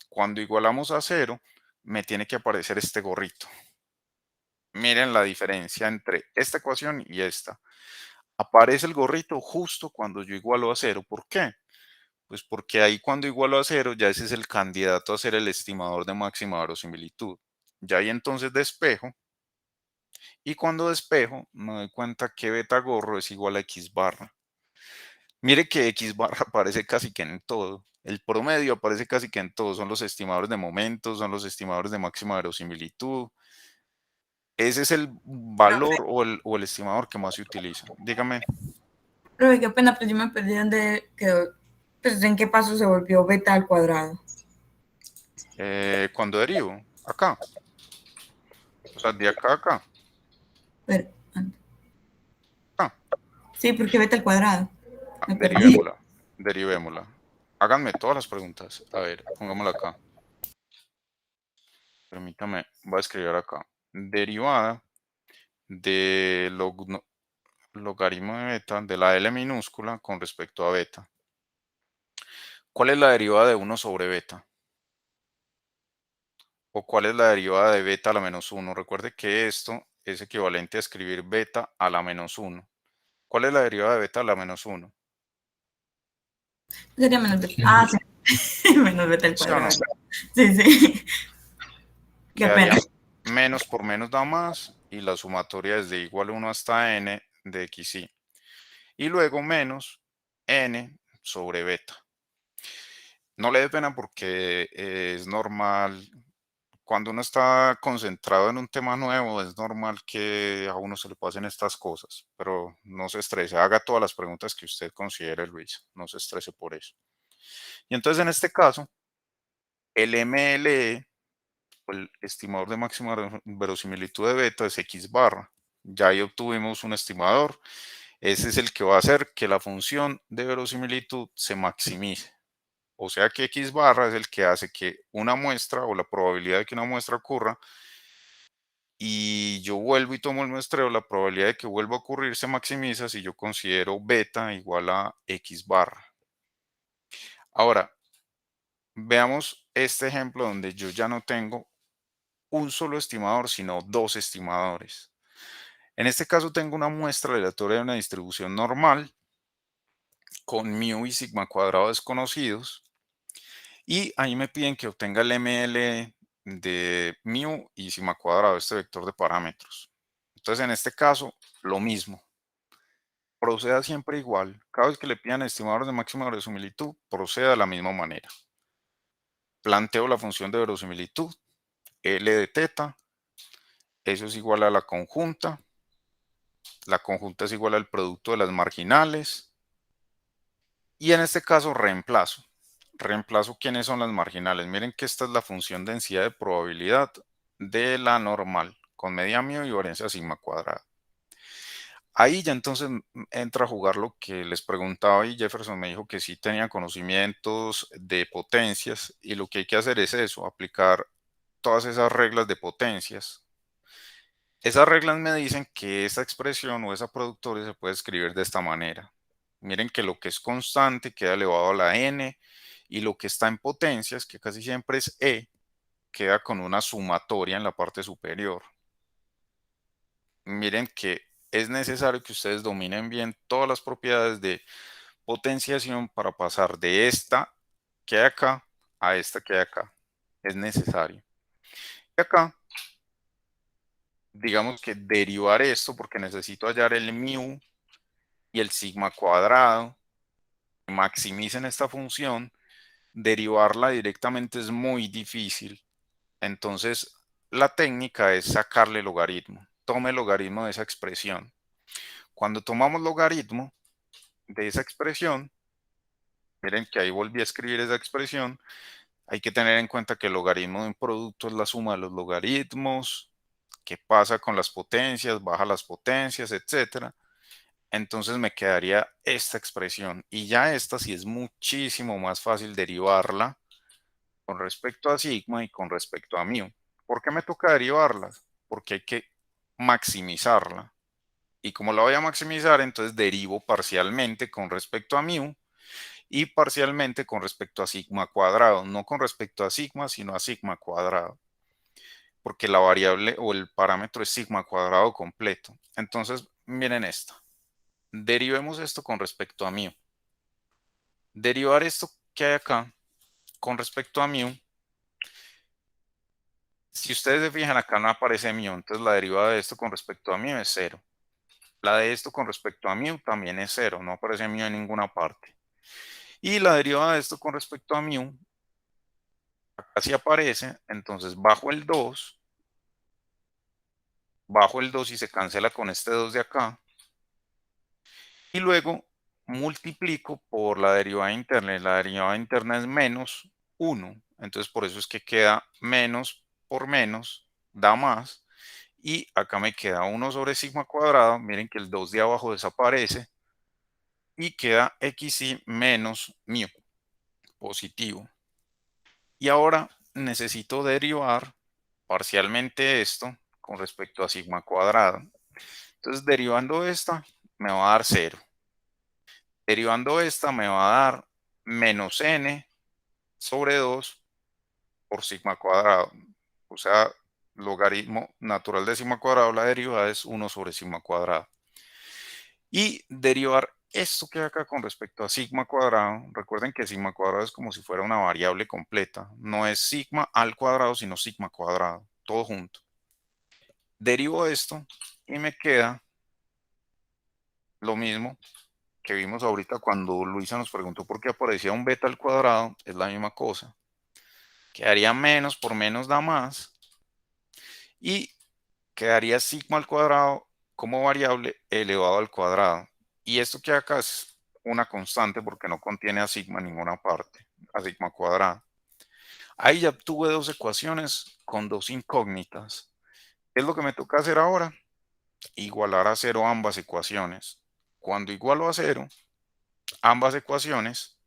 cuando igualamos a cero, me tiene que aparecer este gorrito. Miren la diferencia entre esta ecuación y esta. Aparece el gorrito justo cuando yo igualo a cero. ¿Por qué? Pues porque ahí cuando igualo a cero, ya ese es el candidato a ser el estimador de máxima verosimilitud. Ya ahí entonces despejo. Y cuando despejo, me doy cuenta que beta gorro es igual a x barra. Mire que x barra aparece casi que en todo. El promedio aparece casi que en todo. Son los estimadores de momentos, son los estimadores de máxima verosimilitud. Ese es el valor o el estimador que más se utiliza. Dígame. Profe, qué pena, pero yo me perdí donde quedó, pues en qué paso se volvió beta al cuadrado. Cuando derivo, acá. O sea, de acá a acá. Pero, Acá. sí, porque beta al cuadrado. Me perdí. Derivémosla. Derivémosla. Háganme todas las preguntas. A ver, pongámosla acá. Permítame, voy a escribir acá. Derivada de logaritmo de beta de la L minúscula con respecto a beta. ¿Cuál es la derivada de 1 sobre beta? ¿O cuál es la derivada de beta a la menos 1? Recuerde que esto es equivalente a escribir beta a la menos 1. ¿Cuál es la derivada de beta a la menos 1? Sería menos beta. Ah, sí. Menos beta al ¿Sí o no? cuadrado. Sí, sí. Qué Quedaría pena. menos por menos da más y la sumatoria es de igual 1 hasta n de xy. Y luego menos n sobre beta. No le dé pena porque es normal, cuando uno está concentrado en un tema nuevo, es normal que a uno se le pasen estas cosas, pero no se estrese, haga todas las preguntas que usted considere, Luis, no se estrese por eso. Y entonces en este caso, el MLE, o el estimador de máxima verosimilitud de beta, es x barra. Ya ahí obtuvimos un estimador, ese es el que va a hacer que la función de verosimilitud se maximice. O sea que x barra es el que hace que una muestra o la probabilidad de que una muestra ocurra y yo vuelvo y tomo el muestreo, la probabilidad de que vuelva a ocurrir se maximiza si yo considero beta igual a x barra. Ahora, veamos este ejemplo donde yo ya no tengo un solo estimador, sino dos estimadores. En este caso tengo una muestra aleatoria de una distribución normal con mu y sigma cuadrado desconocidos. Y ahí me piden que obtenga el ML de mu y sigma cuadrado, este vector de parámetros. Entonces, en este caso, lo mismo. Proceda siempre igual. Cada vez que le pidan estimadores de máxima verosimilitud, proceda de la misma manera. Planteo la función de verosimilitud, L de teta, eso es igual a la conjunta es igual al producto de las marginales, y en este caso reemplazo. Reemplazo quiénes son las marginales. Miren que esta es la función densidad de probabilidad de la normal, con media mu y varianza sigma cuadrada. Ahí ya entonces entra a jugar lo que les preguntaba y Jefferson me dijo que sí tenía conocimientos de potencias y lo que hay que hacer es eso, aplicar todas esas reglas de potencias. Esas reglas me dicen que esa expresión o esa productoria se puede escribir de esta manera. Miren que lo que es constante queda elevado a la n y lo que está en potencias, que casi siempre es e, queda con una sumatoria en la parte superior. Miren que es necesario que ustedes dominen bien todas las propiedades de potenciación para pasar de esta que hay acá a esta que hay acá. Es necesario. Y acá, digamos que derivar esto porque necesito hallar el mu y el sigma cuadrado, que maximicen esta función, derivarla directamente es muy difícil. Entonces, la técnica es sacarle logaritmo. Tome el logaritmo de esa expresión. Cuando tomamos logaritmo de esa expresión, Miren que ahí volví a escribir esa expresión. Hay que tener en cuenta que el logaritmo de un producto es la suma de los logaritmos, qué pasa con las potencias, baja las potencias, etcétera. Entonces me quedaría esta expresión. Y ya esta sí es muchísimo más fácil derivarla con respecto a sigma y con respecto a mu. ¿Por qué me toca derivarlas? Porque hay que maximizarla. Y como la voy a maximizar, entonces derivo parcialmente con respecto a mu y parcialmente con respecto a sigma cuadrado. No con respecto a sigma, sino a sigma cuadrado. Porque la variable o el parámetro es sigma cuadrado completo. Entonces, miren esto. Derivemos esto con respecto a mu. Derivar esto que hay acá con respecto a mu. Si ustedes se fijan, acá no aparece mu, entonces la derivada de esto con respecto a mu es 0. La de esto con respecto a mu también es 0, no aparece mu en ninguna parte. Y la derivada de esto con respecto a mu, acá sí aparece, entonces bajo el 2 y se cancela con este 2 de acá. Y luego multiplico por la derivada interna, y la derivada interna es menos 1. Entonces por eso es que queda menos por menos, da más. Y acá me queda 1 sobre sigma cuadrado. Miren que el 2 de abajo desaparece. Y queda xi menos mu, positivo. Y ahora necesito derivar parcialmente esto con respecto a sigma cuadrado. Entonces derivando esta me va a dar 0. Derivando esta me va a dar menos n sobre 2 por sigma cuadrado. O sea, logaritmo natural de sigma cuadrado, la derivada es 1 sobre sigma cuadrado. Y derivar esto que hay acá con respecto a sigma cuadrado, recuerden que sigma cuadrado es como si fuera una variable completa. No es sigma al cuadrado, sino sigma cuadrado, todo junto. Derivo esto y me queda lo mismo que vimos ahorita cuando Luisa nos preguntó por qué aparecía un beta al cuadrado, es la misma cosa. Quedaría menos por menos da más y quedaría sigma al cuadrado como variable elevado al cuadrado. Y esto que acá es una constante porque no contiene a sigma en ninguna parte, a sigma cuadrado. Ahí ya tuve dos ecuaciones con dos incógnitas. ¿Qué es lo que me toca hacer ahora? Igualar a 0 ambas ecuaciones. Cuando igualo a 0 ambas ecuaciones,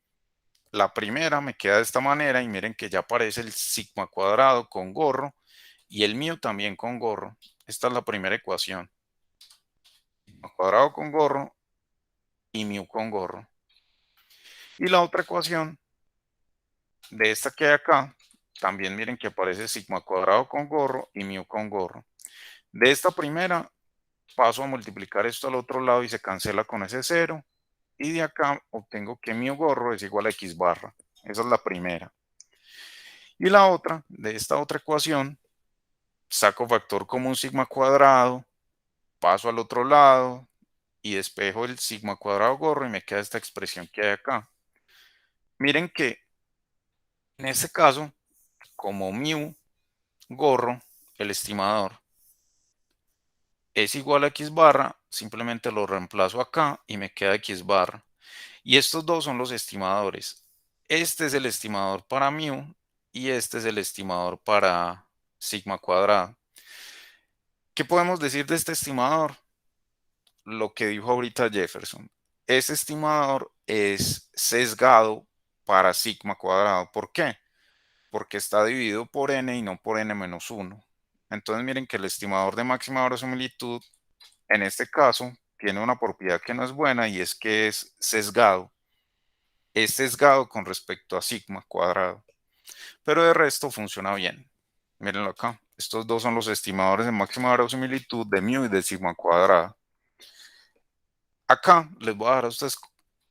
la primera me queda de esta manera y miren que ya aparece el sigma cuadrado con gorro y el mío también con gorro. Esta es la primera ecuación. Sigma cuadrado con gorro y mu con gorro. Y la otra ecuación de esta que hay acá, también miren que aparece sigma cuadrado con gorro y mu con gorro. De esta primera paso a multiplicar esto al otro lado y se cancela con ese 0. Y de acá obtengo que mu gorro es igual a x barra. Esa es la primera. Y la otra, de esta otra ecuación, saco factor común sigma cuadrado, paso al otro lado y despejo el sigma cuadrado gorro y me queda esta expresión que hay acá. Miren que en este caso, como mu gorro, el estimador, es igual a x barra, simplemente lo reemplazo acá y me queda x barra. Y estos dos son los estimadores. Este es el estimador para mu y este es el estimador para sigma cuadrado. ¿Qué podemos decir de este estimador? Lo que dijo ahorita Jefferson. Este estimador es sesgado para sigma cuadrado. ¿Por qué? Porque está dividido por n y no por n menos 1. Entonces miren que el estimador de máxima verosimilitud, en este caso, tiene una propiedad que no es buena y es que es sesgado. Es sesgado con respecto a sigma cuadrado. Pero de resto funciona bien. Mírenlo acá. Estos dos son los estimadores de máxima verosimilitud de mu y de sigma cuadrado. Acá les voy a dejar a ustedes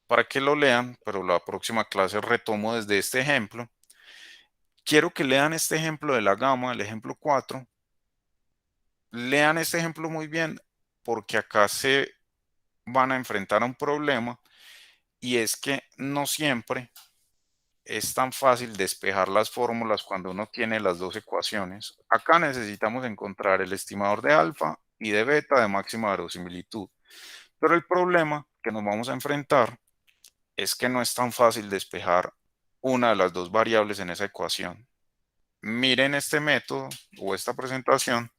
para que lo lean, pero la próxima clase retomo desde este ejemplo. Quiero que lean este ejemplo de la gama, el ejemplo 4. Lean este ejemplo muy bien porque acá se van a enfrentar a un problema y es que no siempre es tan fácil despejar las fórmulas cuando uno tiene las dos ecuaciones. Acá necesitamos encontrar el estimador de alfa y de beta de máxima verosimilitud. Pero el problema que nos vamos a enfrentar es que no es tan fácil despejar una de las dos variables en esa ecuación. Miren este método o esta presentación.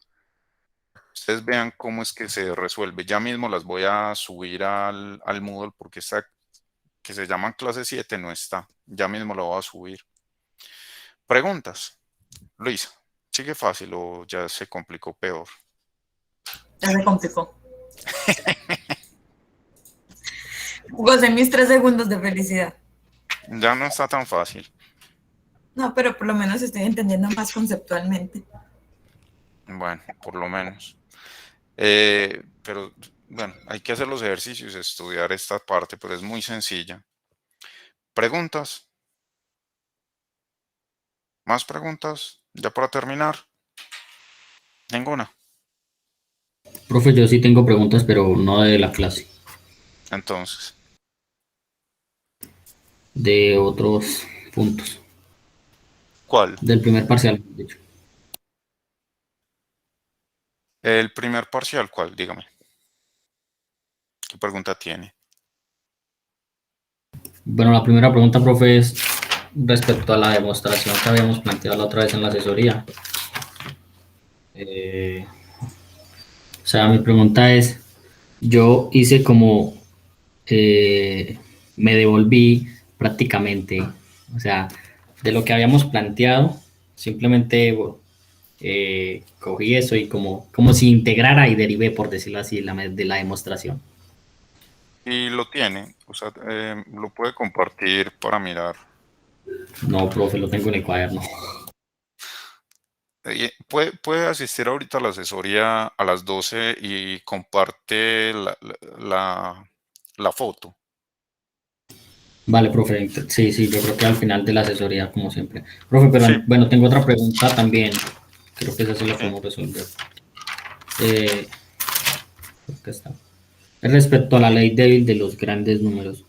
Ustedes vean cómo es que se resuelve. Ya mismo las voy a subir al Moodle porque esta que se llaman clase 7 no está. Ya mismo la voy a subir. Preguntas. Luisa, ¿sigue fácil o ya se complicó peor? Ya se complicó. Gocé mis 3 segundos de felicidad. Ya no está tan fácil. No, pero por lo menos estoy entendiendo más conceptualmente. Bueno, por lo menos. Pero bueno, hay que hacer los ejercicios, estudiar esta parte, pero es muy sencilla. ¿Preguntas? ¿Más preguntas? Ya para terminar. Ninguna. Profe, yo sí tengo preguntas, pero no de la clase, Entonces, de otros puntos, ¿cuál? del primer parcial, de hecho. El primer parcial, ¿cuál? Dígame. ¿Qué pregunta tiene? Bueno, la primera pregunta, profe, es respecto a la demostración que habíamos planteado la otra vez en la asesoría. O sea, mi pregunta es, yo hice como, me devolví prácticamente, o sea, de lo que habíamos planteado, simplemente cogí eso y como si integrara y derivé, por decirlo así, de la demostración. Y lo tiene, o sea, lo puede compartir para mirar. No, profe, lo tengo en el cuaderno. Puede asistir ahorita a la asesoría a las 12 y comparte la foto. Vale, profe, sí, sí, yo creo que al final de la asesoría, como siempre. Profe, pero Sí, bueno, tengo otra pregunta también, creo que esa sí la sí. podemos resolver. Eh, Acá está. Respecto a la ley débil de los grandes números,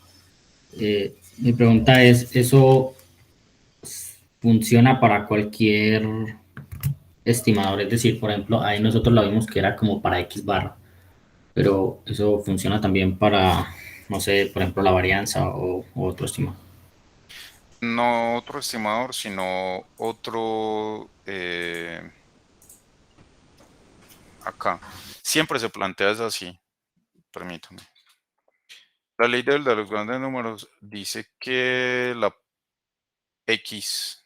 mi pregunta es, ¿eso funciona para cualquier estimador? Es decir, por ejemplo, ahí nosotros la vimos que era como para X barra, pero eso funciona también para, no sé, por ejemplo, la varianza o otro estimado. No otro estimador, sino otro acá. Siempre se plantea es así. Permítame. La ley de los grandes números dice que la X,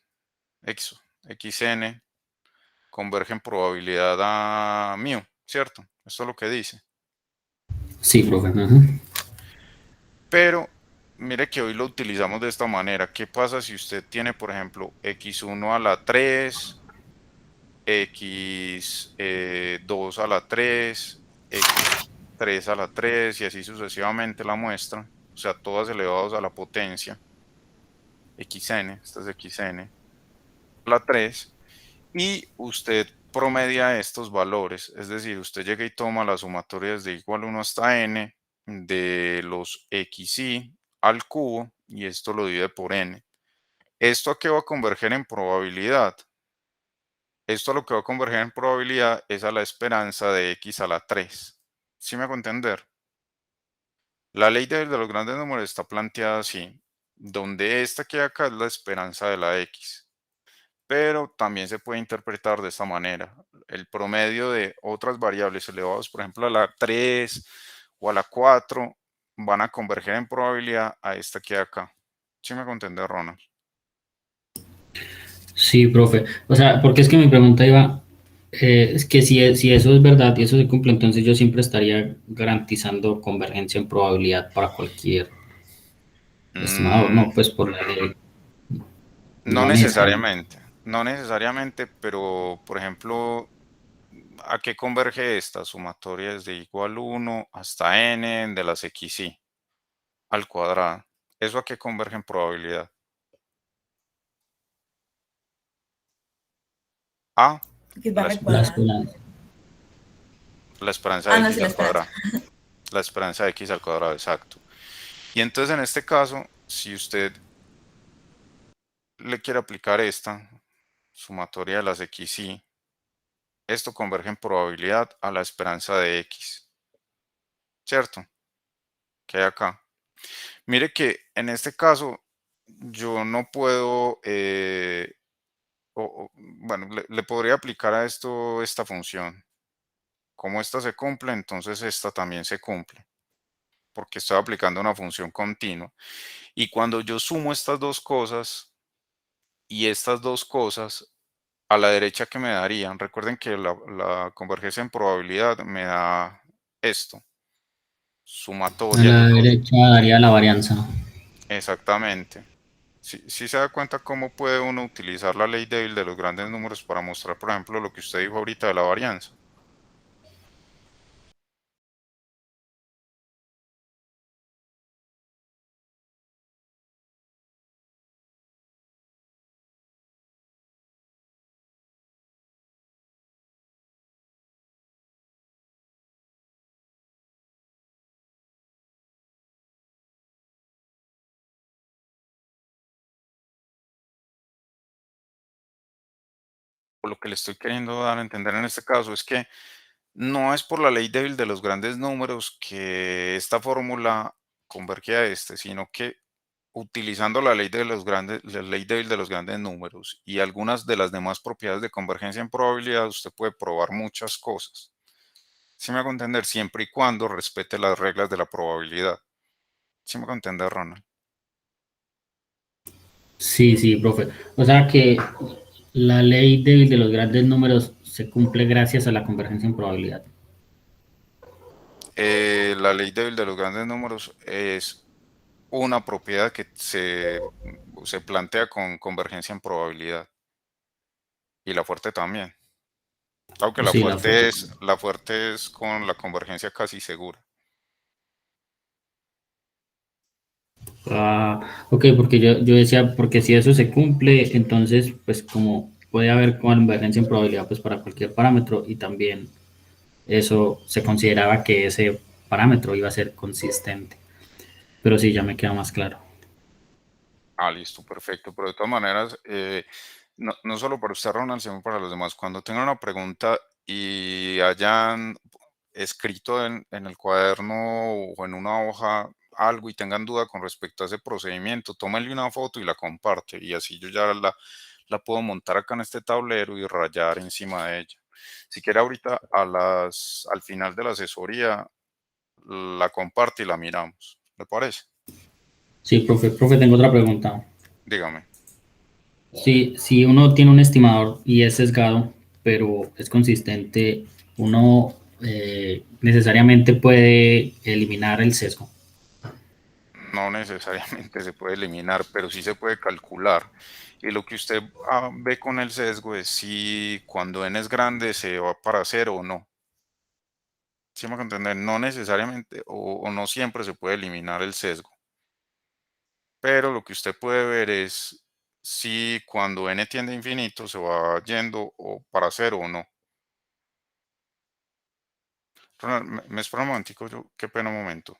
X, XN converge en probabilidad a mu, ¿cierto? Esto es lo que dice. Sí, profe. Pero mire que hoy lo utilizamos de esta manera. ¿Qué pasa si usted tiene, por ejemplo, x1 a la 3, x2 a la 3, x3 a la 3 y así sucesivamente la muestra? O sea, todas elevadas a la potencia. xn, esta es xn, la 3, y usted promedia estos valores, es decir, usted llega y toma las sumatorias de igual 1 hasta n de los xi al cubo y esto lo divide por n. ¿Esto a qué va a converger en probabilidad? Esto a lo que va a converger en probabilidad es a la esperanza de x a la 3. ¿Sí me hago entender? La ley de los grandes números está planteada así, donde esta que acá es la esperanza de la x. Pero también se puede interpretar de esta manera. El promedio de otras variables elevadas, por ejemplo, a la 3 o a la 4, van a converger en probabilidad a esta que hay acá. ¿Sí me hago entender, Ronald? Sí, profe. O sea, porque es que mi pregunta iba, es que si eso es verdad y eso se cumple, entonces yo siempre estaría garantizando convergencia en probabilidad para cualquier estimador, Mm, ¿no? Pues por la ley, no no necesariamente. necesariamente, no necesariamente, pero por ejemplo, ¿a qué converge esta sumatoria desde igual 1 hasta n de las xy al cuadrado? ¿Eso a qué converge en probabilidad? A, X la, barra al La cuadrado. esperanza. la esperanza Ah, de no, x sí, la al esperanza. cuadrado. La esperanza de x al cuadrado, exacto. Y entonces en este caso, si usted le quiere aplicar esta sumatoria de las xy, esto converge en probabilidad a la esperanza de x, ¿cierto? Que hay acá. Mire que en este caso yo no puedo, bueno, le podría aplicar a esto esta función. Como esta se cumple, entonces esta también se cumple, porque estoy aplicando una función continua. Y cuando yo sumo estas dos cosas y estas dos cosas, a la derecha que me darían, recuerden que la convergencia en probabilidad me da esto, A sumatoria de la dos. derecha daría la varianza. Exactamente. Sí se da cuenta cómo puede uno utilizar la ley débil de los grandes números para mostrar, por ejemplo, lo que usted dijo ahorita de la varianza. O lo que le estoy queriendo dar a entender en este caso es que no es por la ley débil de los grandes números que esta fórmula converge a este, sino que utilizando la ley débil de los grandes números y algunas de las demás propiedades de convergencia en probabilidad, usted puede probar muchas cosas. ¿Sí me hago entender? Siempre y cuando respete las reglas de la probabilidad. ¿Sí me hago entender, Ronald? Sí, sí, profe. O sea que la ley débil de los grandes números se cumple gracias a la convergencia en probabilidad. La ley débil de los grandes números es una propiedad que se plantea con convergencia en probabilidad y la fuerte también. Aunque Sí, la fuerza. la fuerte es con la convergencia casi segura. Ah, ok, porque yo decía, porque si eso se cumple, entonces, pues como puede haber convergencia en probabilidad, pues para cualquier parámetro y también eso se consideraba que ese parámetro iba a ser consistente. Pero sí, ya me queda más claro. Ah, listo, perfecto. Pero de todas maneras, no solo para usted, Ronald, sino para los demás, cuando tengan una pregunta y hayan escrito en el cuaderno o en una hoja algo y tengan duda con respecto a ese procedimiento, tómenle una foto y la comparte y así yo ya la puedo montar acá en este tablero y rayar encima de ella. Si quiere ahorita al final de la asesoría, la comparte y la miramos. ¿Le parece? Sí, profe, tengo otra pregunta. Dígame. Si uno tiene un estimador y es sesgado, pero es consistente, uno necesariamente puede eliminar el sesgo. No necesariamente se puede eliminar, pero sí se puede calcular. Y lo que usted ve con el sesgo es si cuando n es grande se va para cero o no. ¿Sí me hago entender? No necesariamente o no siempre se puede eliminar el sesgo, pero lo que usted puede ver es si cuando n tiende a infinito se va yendo o para cero o no. Ronald, me espera un momentico, qué pena un momento.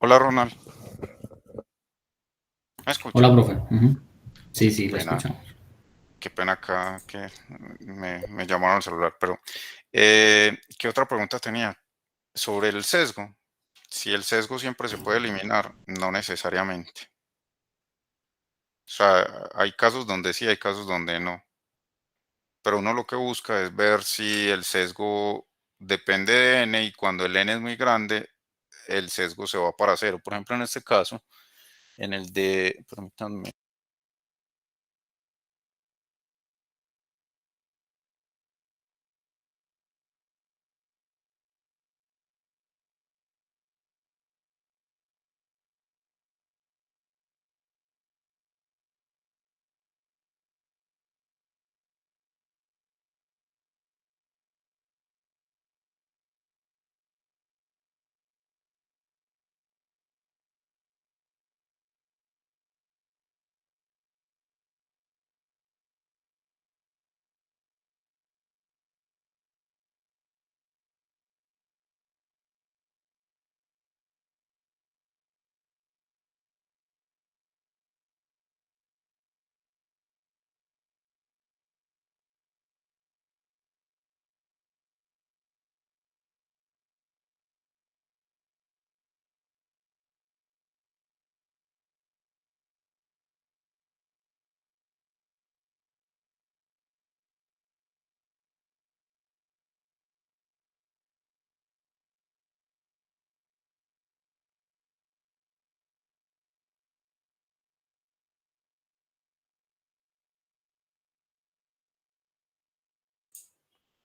Hola, Ronald. ¿Me escucha? Hola, profe. Ujú. Sí, sí, lo Pena. escuchamos. Qué pena acá que me llamaron al celular, pero ¿qué otra pregunta tenía? Sobre el sesgo. Si el sesgo siempre se puede eliminar, no necesariamente. O sea, hay casos donde sí, hay casos donde no. Pero uno lo que busca es ver si el sesgo depende de n y cuando el n es muy grande, el sesgo se va para cero. Por ejemplo, en este caso, en el de, permítanme,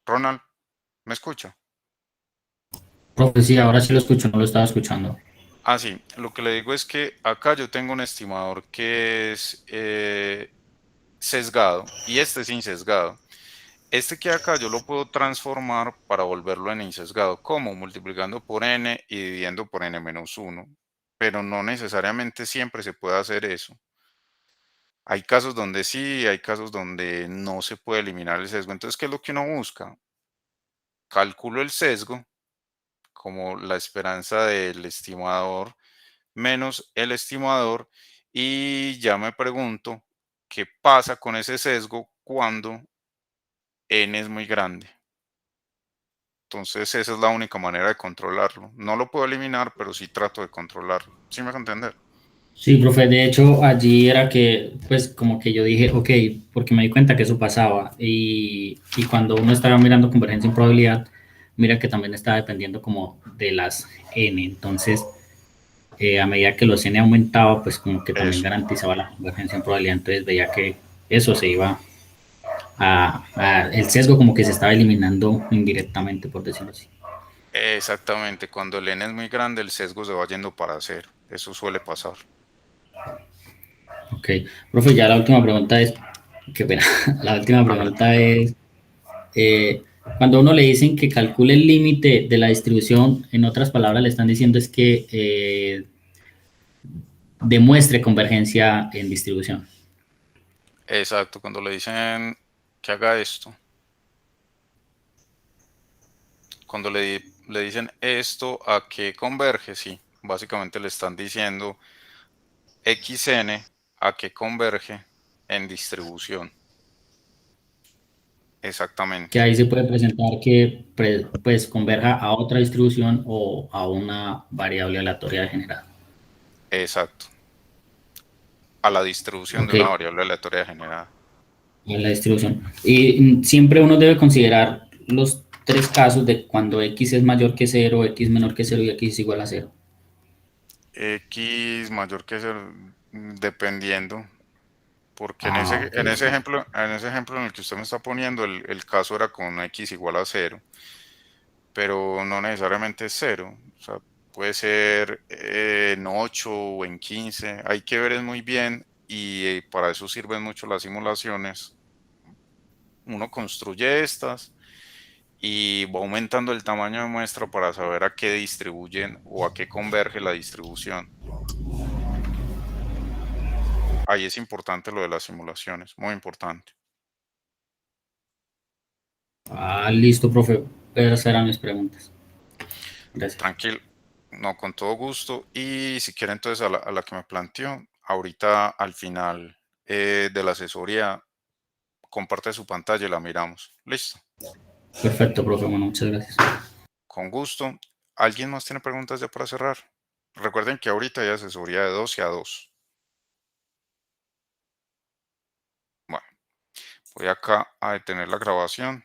Ronald, ¿me escucha? Profe, sí, ahora sí lo escucho, no lo estaba escuchando. Ah, sí, lo que le digo es que acá yo tengo un estimador que es sesgado y este es insesgado. Este que acá yo lo puedo transformar para volverlo en insesgado. ¿Cómo? Multiplicando por n y dividiendo por n-1. Pero no necesariamente siempre se puede hacer eso. Hay casos donde sí, hay casos donde no se puede eliminar el sesgo. Entonces, ¿qué es lo que uno busca? Calculo el sesgo como la esperanza del estimador menos el estimador y ya me pregunto qué pasa con ese sesgo cuando n es muy grande. Entonces esa es la única manera de controlarlo. No lo puedo eliminar, pero sí trato de controlarlo. ¿Sí me hago entender? Sí, profe, de hecho allí era que, pues como que yo dije, ok, porque me di cuenta que eso pasaba y cuando uno estaba mirando convergencia en probabilidad, mira que también estaba dependiendo como de las n, entonces a medida que los n aumentaba, pues como que también Eso. garantizaba la convergencia en probabilidad, entonces veía que eso se iba el sesgo como que se estaba eliminando indirectamente, por decirlo así. Exactamente. Cuando el n es muy grande, el sesgo se va yendo para cero. Eso suele pasar. Ok, profe, ya la última pregunta es, qué pena, la última Hágale, pregunta tranquilo. es, cuando a uno le dicen que calcule el límite de la distribución, en otras palabras le están diciendo es que demuestre convergencia en distribución. Exacto. Cuando le dicen que haga esto, cuando le dicen esto a qué converge, sí. Básicamente le están diciendo xn a qué converge en distribución. Que Exactamente. ahí se puede presentar que pues converja a otra distribución o a una variable aleatoria generada. Exacto. A la distribución de Ok, una variable aleatoria generada. a la distribución. Y siempre uno debe considerar los tres casos de cuando x es mayor que cero, x menor que cero y x es igual a cero. X mayor que ser dependiendo, porque Ah, ok, ok. en ese ejemplo en el que usted me está poniendo, el caso era con x igual a cero, pero no necesariamente es cero. O sea, puede ser en 8 o en 15. Hay que ver es muy bien y para eso sirven mucho las simulaciones. Uno construye estas y va aumentando el tamaño de muestra para saber a qué distribuyen o a qué converge la distribución. Ahí es importante lo de las simulaciones, muy importante. Ah, listo, profe. Esas eran mis preguntas. Gracias. Tranquilo, no, con todo gusto. Y si quiere entonces a la que me planteó, ahorita al final de la asesoría comparte su pantalla y la miramos. Listo. Perfecto, profe. Bueno, muchas gracias. Con gusto. ¿Alguien más tiene preguntas ya para cerrar? Recuerden que ahorita hay asesoría de 12 a 2. Bueno, voy acá a detener la grabación.